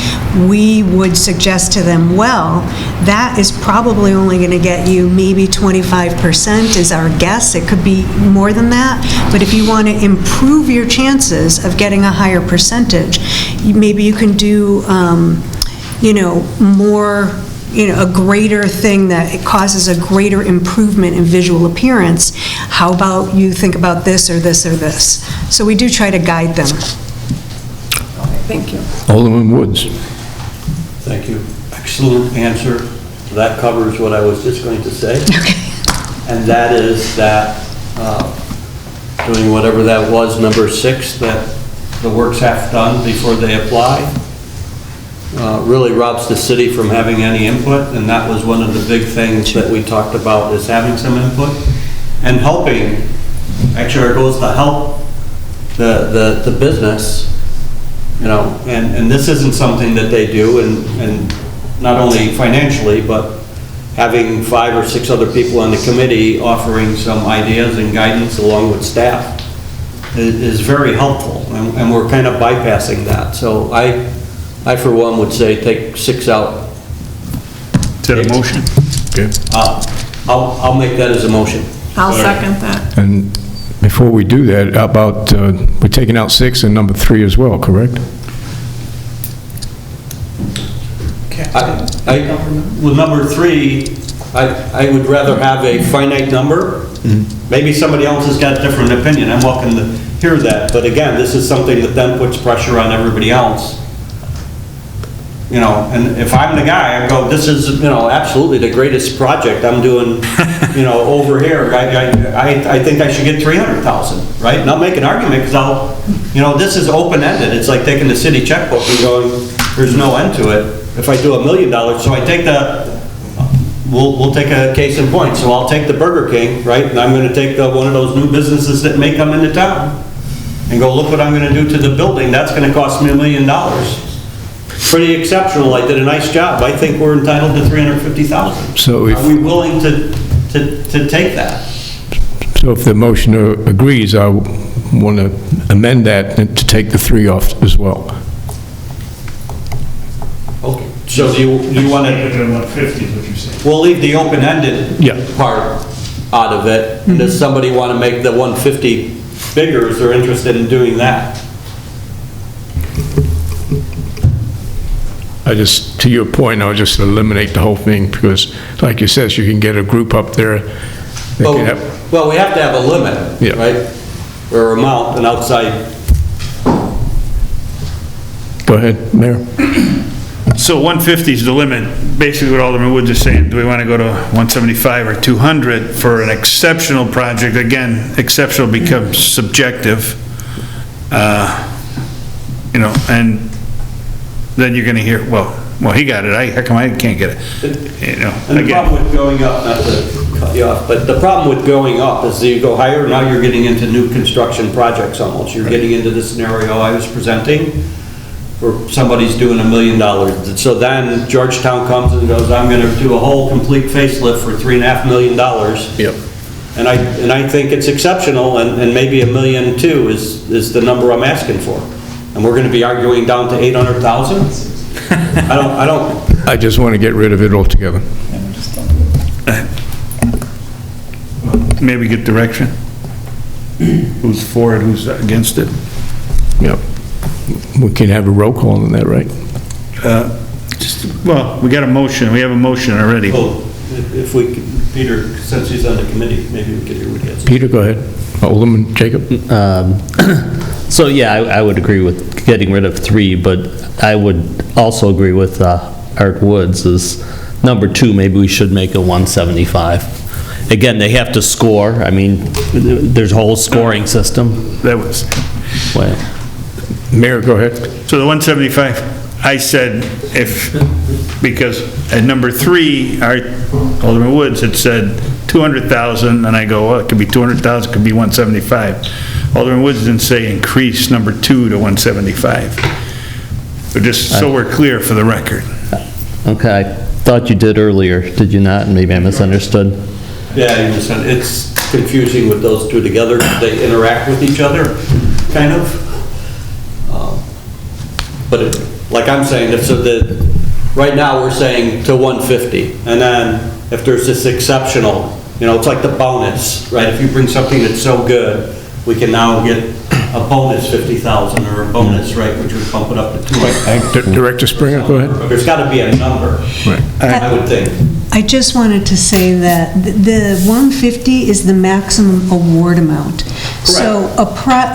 we would suggest to them, well, that is probably only going to get you maybe 25% is our guess. It could be more than that. But if you want to improve your chances of getting a higher percentage, maybe you can do, you know, more, you know, a greater thing that it causes a greater improvement in visual appearance. How about you think about this or this or this? So we do try to guide them. Thank you. Alderman Woods. Thank you. Excellent answer. That covers what I was just going to say. And that is that doing whatever that was, number 6, that the work's half done before they apply, really robs the city from having any input, and that was one of the big things that we talked about, is having some input and helping. Actually, our goal is to help the business, you know, and this isn't something that they do, and not only financially, but having 5 or 6 other people on the committee offering some ideas and guidance along with staff is very helpful, and we're kind of bypassing that. So I for one would say take 6 out. Is that a motion? Okay. I'll make that as a motion. I'll second that. And before we do that, how about, we're taking out 6 and number 3 as well, correct? With number 3, I would rather have a finite number. Maybe somebody else has got a different opinion. I'm welcome to hear that. But again, this is something that then puts pressure on everybody else. You know, and if I'm the guy, I go, this is, you know, absolutely the greatest project I'm doing, you know, over here. I think I should get 300,000, right? And I'll make an argument because I'll, you know, this is open-ended. It's like taking the city checkbook and going, there's no end to it. If I do $1 million, so I take we'll take a case in point. So I'll take the Burger King, right? And I'm going to take one of those new businesses that may come into town and go, look what I'm going to do to the building. That's going to cost me $1 million. pretty exceptional, I did a nice job, I think we're entitled to 350,000. So if- Are we willing to take that? So if the motioner agrees, I want to amend that and to take the 3 off as well. Okay. So do you want to, 150 is what you're saying. we'll leave the open-ended Yeah. part out of it, and does somebody want to make the 150 bigger, if they're interested in doing that? To your point, I'll just eliminate the whole thing, because like you said, you can get a group up there. that can have- Well, we have to have a limit, Yeah. right? Or amount, an outside. Go ahead, Mayor. So 150 is the limit, basically what Alderman Woods is saying. Do we want to go to 175 or 200 for an exceptional project? Again, exceptional becomes subjective. You know, and then you're going to hear, well, he got it, how come I can't get it? You know, And the again, problem with going up, not to cut you off, but the problem with going up is that you go higher, now you're getting into new construction projects almost. You're getting into the scenario I was presenting, where somebody's doing $1 million. So then Georgetown comes and goes, I'm gonna do a whole complete facelift for $3.5 million. Yep. And I think it's exceptional, and maybe $1 million too is the number I'm asking for. And we're gonna be arguing down to 800,000? I don't, I just want to get rid of it altogether. maybe get direction. Who's for it, who's against it? Yep. We can have a roll call on that, right? Well, we got a motion, we have a motion already. well, if we, Peter, since he's on the committee, maybe we could hear what he has. Peter, go ahead. Alderman Jacob? So, yeah, I would agree with getting rid of 3, but I would also agree with Art Woods is number 2, maybe we should make a 175. Again, they have to score. I mean, there's a whole scoring system. That was, Well, Mayor, go ahead. so the 175, I said because at number 3, Alderman Woods had said 200,000, and I go, well, it could be 200,000, it could be 175. Alderman Woods didn't say increase number 2 to 175. So just so we're clear for the record. okay, I thought you did earlier, did you not? Maybe I misunderstood. Yeah, it's confusing with those two together, they interact with each other, kind of. But like I'm saying, right now, we're saying to 150, and then if there's this exceptional, it's like the bonus, right? If you bring something that's so good, we can now get a bonus 50,000 or a bonus, right, which would bump it up to 200,000. Director Springer, go ahead. But there's got to be a number, I would think. I just wanted to say that the 150 is the maximum award amount. So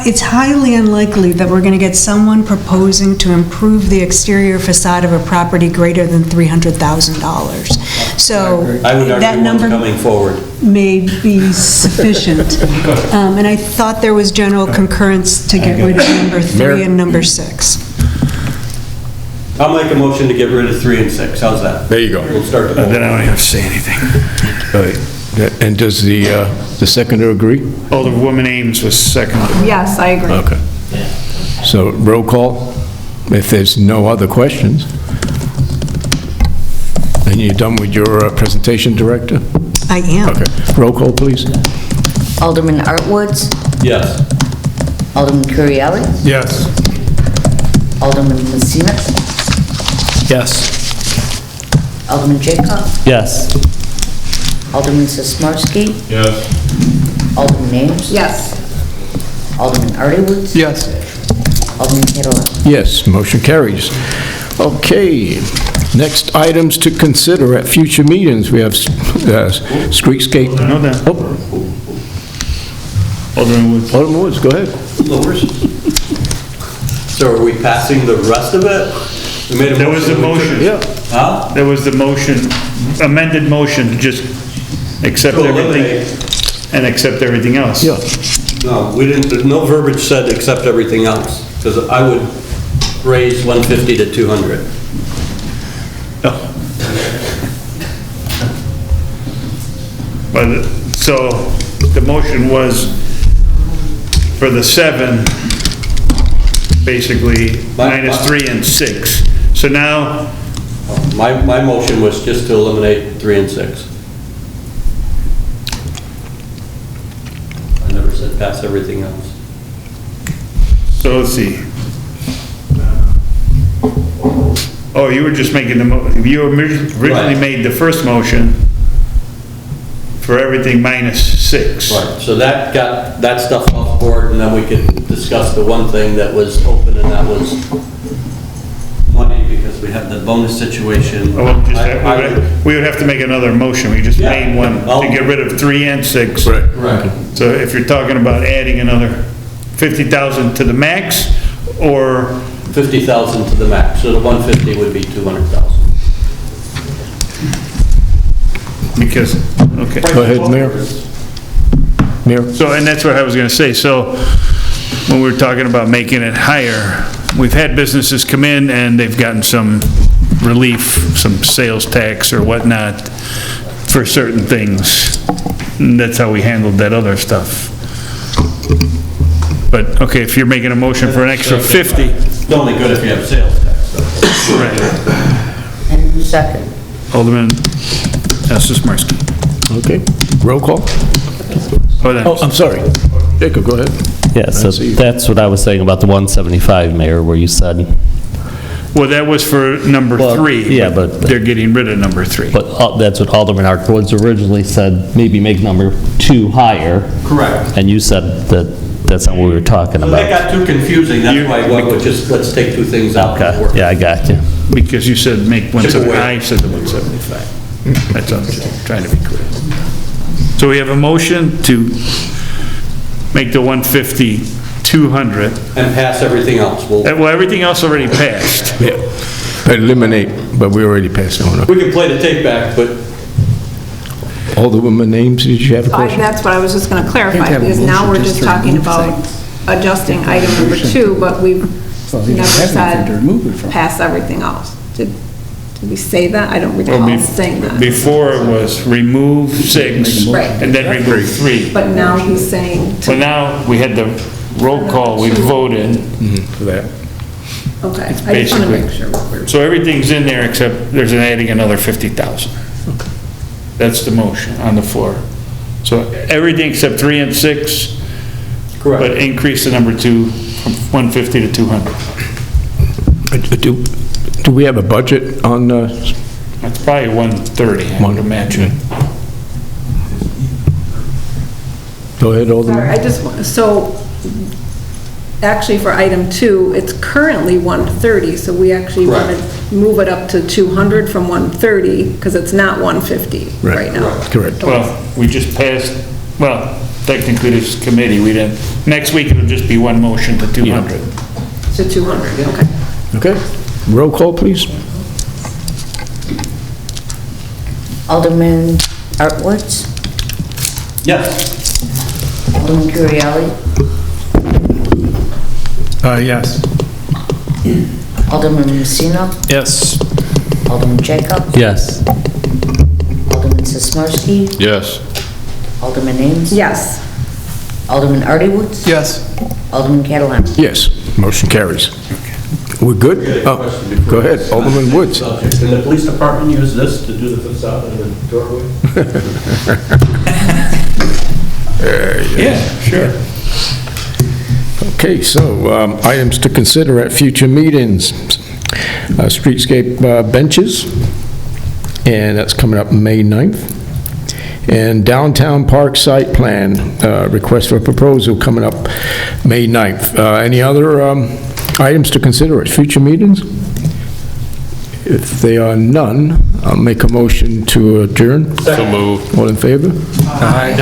it's highly unlikely that we're going to get someone proposing to improve the exterior facade of a property greater than $300,000. So I would that argue one's number coming forward. may be sufficient. And I thought there was general concurrence to get rid of number 3 and number 6. I'll make a motion to get rid of 3 and 6, how's that? There you go. We'll start the Then I don't have to say anything. And does the seconder agree? Alderwoman Ames was second. Yes, I agree. Okay. So roll call, if there's no other questions. And you're done with your presentation, Director? I am. Okay. Roll call, please. Alderman Art Woods, Yes. Alderman Currielli, Yes. Alderman Messina, Yes. Alderman Jacob, Yes. Alderman Sismarski, Yes. Alderman Ames, Yes. Alderman Artie Woods, Yes. Alderman Catalano. Yes, motion carries. Okay, next items to consider at future meetings. We have streetscape. No, that. Oh, Alderman Woods. Alderman Woods, go ahead. So are we passing the rest of it? We made a There was a motion. Yeah. Huh? There was the motion, amended motion to just accept To everything eliminate. and accept everything else. Yeah. No, we didn't, there's no verbiage said except everything else, because I would raise 150 to 200. But, so, the motion was for the 7, basically, minus 3 and 6. So now, My motion was just to eliminate 3 and 6. I never said pass everything else. so let's see. Oh, you were just making you originally Right. made the first motion for everything minus 6. Right, so that got that stuff off board, and then we could discuss the one thing that was open, and that was money, because we have the bonus situation. Well, we would have to make another motion. We just Yeah. made one to get rid of 3 and 6. Right. So if you're talking about adding another 50,000 to the max, or, 50,000 to the max, so the 150 would be 200,000. because, okay. Go ahead, Mayor. Mayor? So, and that's what I was gonna say, so when we were talking about making it higher, we've had businesses come in and they've gotten some relief, some sales tax or whatnot for certain things. And that's how we handled that other stuff. But, okay, if you're making a motion for an extra 50, It's only good if you have sales tax, though. right, And who's second? Alderman Sismarski. Okay, roll call. Oh, I'm sorry. Jacob, go ahead. Yeah, so that's what I was saying about the 175, Mayor, where you said, Well, that was for number Well, 3. yeah, but- They're getting rid of number 3. but that's what Alderman Hartwoods originally said, maybe make number 2 higher, Correct. and you said that that's not what we were talking So that about. got too confusing, that's why we're just, let's take 2 things out. and Okay, work. yeah, I got you. Because you said make Chip away. 175, I said the 175. That's all, I'm just trying to be clear. So we have a motion to make the 150 200. And pass everything else. Well, everything else already passed. Yeah. Eliminate, but we already passed on. We can play the tape back, but Alderwoman names, did you have a question? That's what I was just going to clarify, Can't have a because now motion we're just just to talking remove about adjusting item number 2, but we've Well, you don't never have anything to remove it said from. pass everything else. Did we say that? I don't Well, recall saying that. Before it was remove 6, Right. and then remove 3. But now he's saying, So now, we had the roll call, we voted. For that. okay, I just want to Basically. make sure what we're. So everything's in there except there's an adding another 50,000. That's the motion on the floor. So everything except 3 and 6, but correct. increase the number 2 from 150 to 200. Do we have a budget on, That's probably 130, I would imagine. go ahead, Sorry, Alderman? I just, so, actually for item 2, it's currently 130, so we actually want to move it up to 200 from 130, because it's not 150 right now. Correct. Well, we just passed, well, technically this is committee, we didn't, next week it'll just be one motion to 200. To 200, okay. Okay, roll call, please. Alderman Artwoods, Yes. Alderman Currielli, Yes. Alderman Messina, Yes. Alderman Jacob, Yes. Alderman Sismarski, Yes. Alderman Ames, Yes. Alderman Artie-Woods, Yes. Alderman Catalano. Yes, motion carries. We're good? Oh, go ahead, Alderman Woods. Can the police department use this to do the facade in the doorway? Yeah, sure. Okay, so items to consider at future meetings. Streetscape benches, and that's coming up May 9th. And downtown park site plan, request for proposal coming up May 9th. Any other items to consider at future meetings? If there are none, I'll make a motion to adjourn. So moved. All in favor? Aye.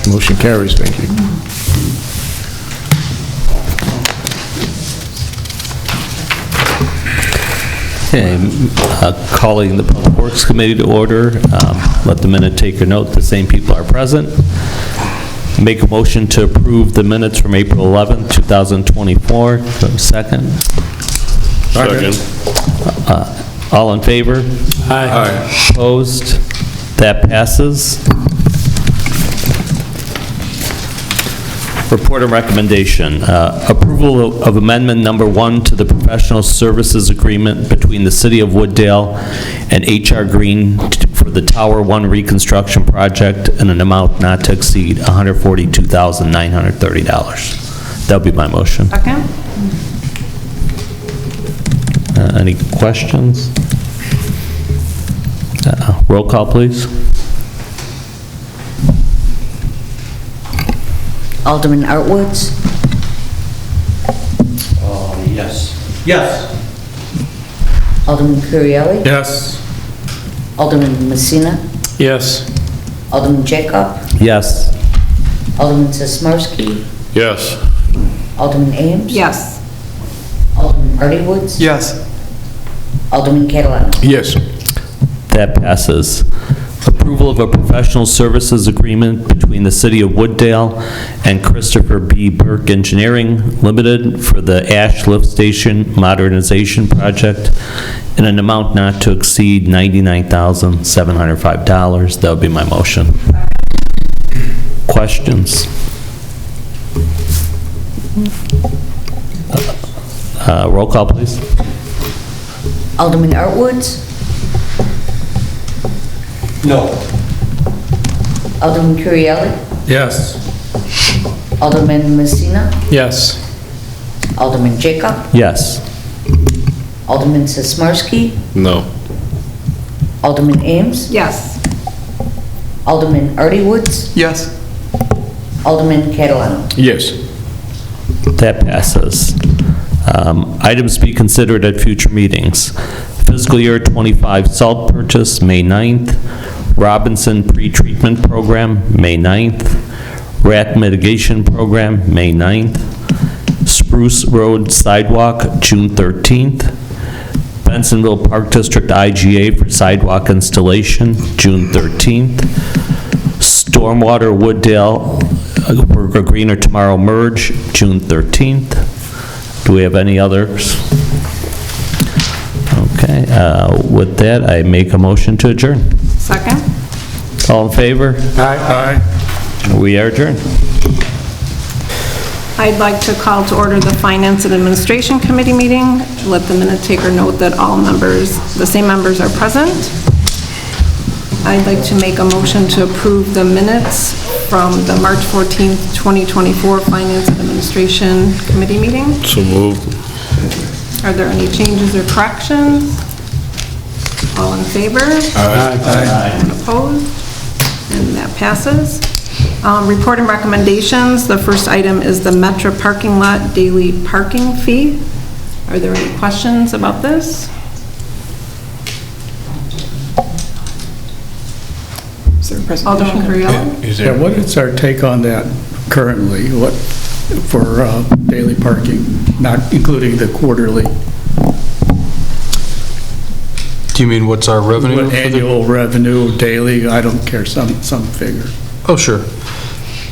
Motion carries, thank you. Okay, calling the Public Works Committee to order. Let the minute taker note the same people are present. Make a motion to approve the minutes from April 11th, 2024. Do I have a second? All in favor? Aye. Opposed? That passes. Report and recommendation. Approval of amendment number 1 to the professional services agreement between the City of Wooddale and HR Green for the Tower 1 reconstruction project in an amount not to exceed $142,930. That'll be my motion. Second? Any questions? Roll call, please. Alderman Artwoods, Yes. Yes. Alderman Currielli, Yes. Alderman Messina, Yes. Alderman Jacob, Yes. Alderman Sismarski, Yes. Alderman Ames. Yes. Alderman Artie Woods. Yes. Alderman Catalano. Yes. That passes. Approval of a professional services agreement between the City of Wooddale and Christopher B. Burke Engineering Limited for the Ash Lift Station Modernization Project in an amount not to exceed $99,705. That would be my motion. Questions? Roll call, please. Alderman Artwoods, No. Alderman Currielli, Yes. Alderman Messina, Yes. Alderman Jacob, Yes. Alderman Sismarski, No. Alderman Ames, Yes. Alderman Artie Woods, Yes. Alderman Catalano. Yes. That passes. Items to be considered at future meetings. Fiscal year '25 salt purchase, May 9th. Robinson Pre-Treatment Program, May 9th. Rat Mitigation Program, May 9th. Spruce Road Sidewalk, June 13th. Bensonville Park District IGA for sidewalk installation, June 13th. Stormwater Wooddale for a Greener Tomorrow merge, June 13th. Do we have any others? Okay, with that, I make a motion to adjourn. Second? All in favor? Aye. We are adjourned. I'd like to call to order the Finance and Administration Committee meeting. Let the minute taker note that all members, the same members are present. I'd like to make a motion to approve the minutes from the March 14th, 2024 Finance and Administration Committee meeting. So moved. Are there any changes or corrections? All in favor? Anyone opposed? And that passes. Report and recommendations. The first item is the Metro parking lot daily parking fee. Are there any questions about this? Is there a presentation? Alderman Currielli? Yeah, what is our take on that currently? What, for daily parking, not including the quarterly? Do you mean what's our revenue? What for the- annual revenue, daily, I don't care, some figure. Oh, sure.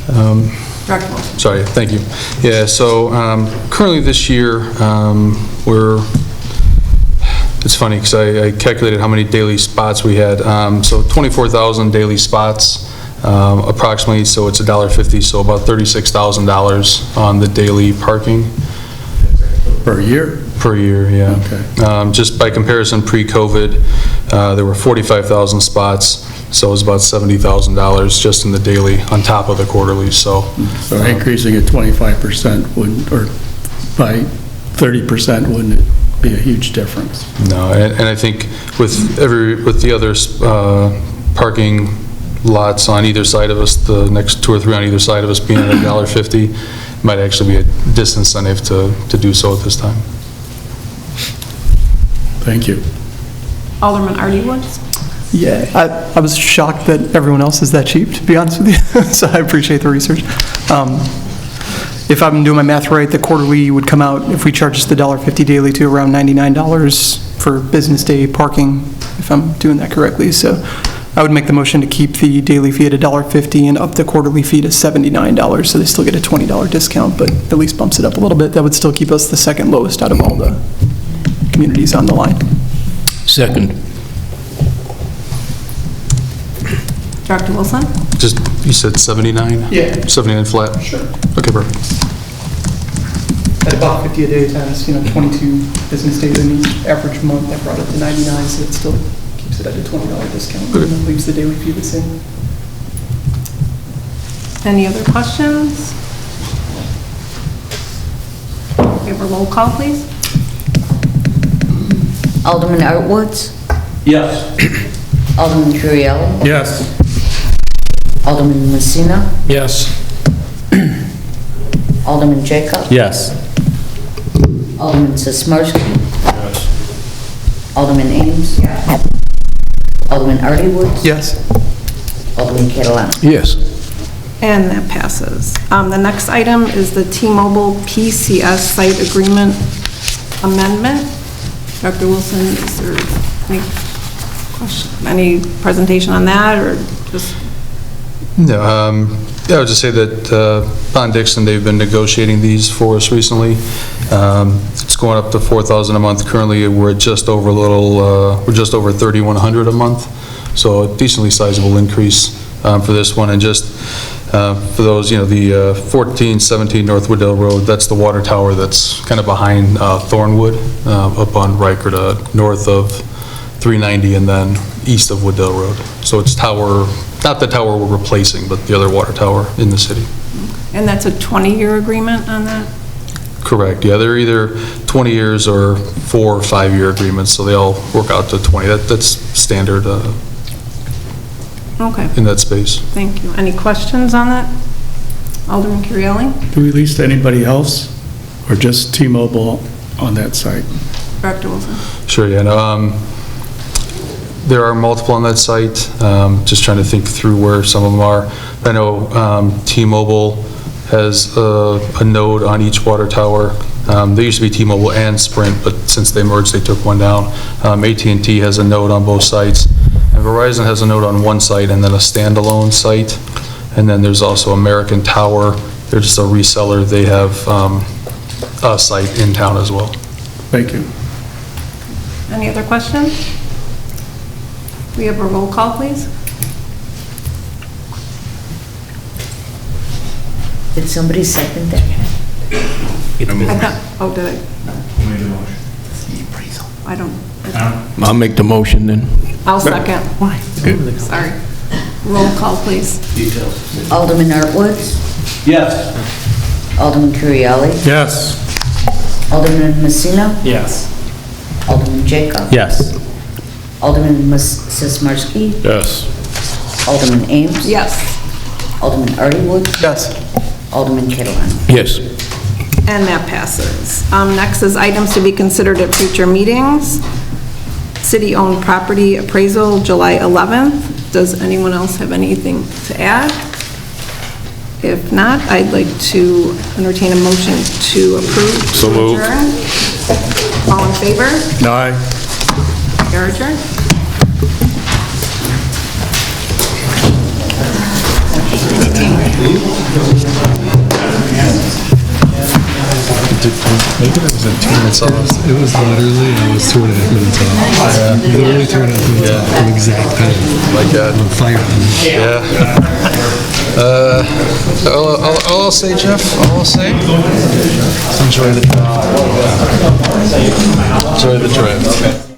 Director Wilson. Sorry, thank you. Yeah, so currently this year, it's funny because I calculated how many daily spots we had. So 24,000 daily spots approximately, so it's $1.50, so about $36,000 on the daily parking. Per year? Per year, yeah. Okay. Just by comparison, pre-COVID, there were 45,000 spots, so it was about $70,000 just in the daily on top of the quarterly, so. So increasing it 25% wouldn't, or by 30% wouldn't it be a huge difference? No, and I think with the other parking lots on either side of us, the next 2 or 3 on either side of us being at $1.50, might actually be a disincentive to do so at this time. Thank you. Alderman Artie Woods? Yeah, I was shocked that everyone else is that cheap, to be honest with you, so I appreciate the research. If I'm doing my math right, the quarterly would come out, if we charge just the $1.50 daily, to around $99 for business day parking, if I'm doing that correctly. So I would make the motion to keep the daily fee at $1.50 and up the quarterly fee to $79, so they still get a $20 discount, but at least bumps it up a little bit. That would still keep us the second lowest out of all the communities on the line. Second. Director Wilson? Just, you said 79? Yeah. 79 flat? Sure. Okay. Kipper. At about 50 a day times, 22 business days in each average month, that brought it to 99, so it still keeps it at a $20 discount, and then leaves the daily fee the same. Any other questions? We have a roll call, please. Alderman Artwoods, Yes. Alderman Currielli, Yes. Alderman Messina, Yes. Alderman Jacob, Yes. Alderman Sismarski, Alderman Ames, Alderman Artie Woods, Yes. Alderman Catalano. Yes. And that passes. The next item is the T-Mobile PCS site agreement amendment. Dr. Wilson, is there any question, any presentation on that, or just? No, I would just say that Bond Dixon, they've been negotiating these for us recently. It's going up to $4,000 a month. Currently, we're at just over we're just over $3,100 a month. So a decently sizable increase for this one. And just for those, the 1417 North Woodell Road, that's the water tower that's kind of behind Thornwood, up on Riker, north of 390 and then east of Woodell Road. So it's not the tower we're replacing, but the other water tower in the city. And that's a 20-year agreement on that? Correct, yeah, they're either 20 years or 4 or 5 year agreements, so they all work out to 20. That's standard Okay, in that space. thank you. Any questions on that? Alderman Currielli? Do we lease to anybody else, or just T-Mobile on that site? Dr. Wilson? Sure, yeah, no, there are multiple on that site, just trying to think through where some of them are. I know T-Mobile has a node on each water tower. They used to be T-Mobile and Sprint, but since they merged, they took one down. AT&T has a node on both sites, and Verizon has a node on one site and then a standalone site. And then there's also American Tower. They're just a reseller. They have a site in town as well. Thank you. Any other questions? We have a roll call, please. Did somebody second that? I thought, oh, did I? I don't. I'll make the motion then. I'll second. Why? Sorry. Roll call, please. Alderman Artwoods, Yes. Alderman Currielli, Yes. Alderman Messina, Yes. Alderman Jacob, Yes. Alderman Sismarski, Yes. Alderman Ames, Yes. Alderman Artie Woods, Yes. Alderman Catalano. Yes. And that passes. Next is items to be considered at future meetings. City-owned property appraisal, July 11th. Does anyone else have anything to add? If not, I'd like to entertain a motion to approve. So moved. Adjourn. All in favor? Aye. You're adjourned. Maybe that was at 2 minutes off. It was literally, I was 2.5 minutes off. Literally 2.5 minutes off, the exact time. My God. On fire. Yeah. All I'll say, Jeff, all I'll say, enjoy the drive. Enjoy the drive.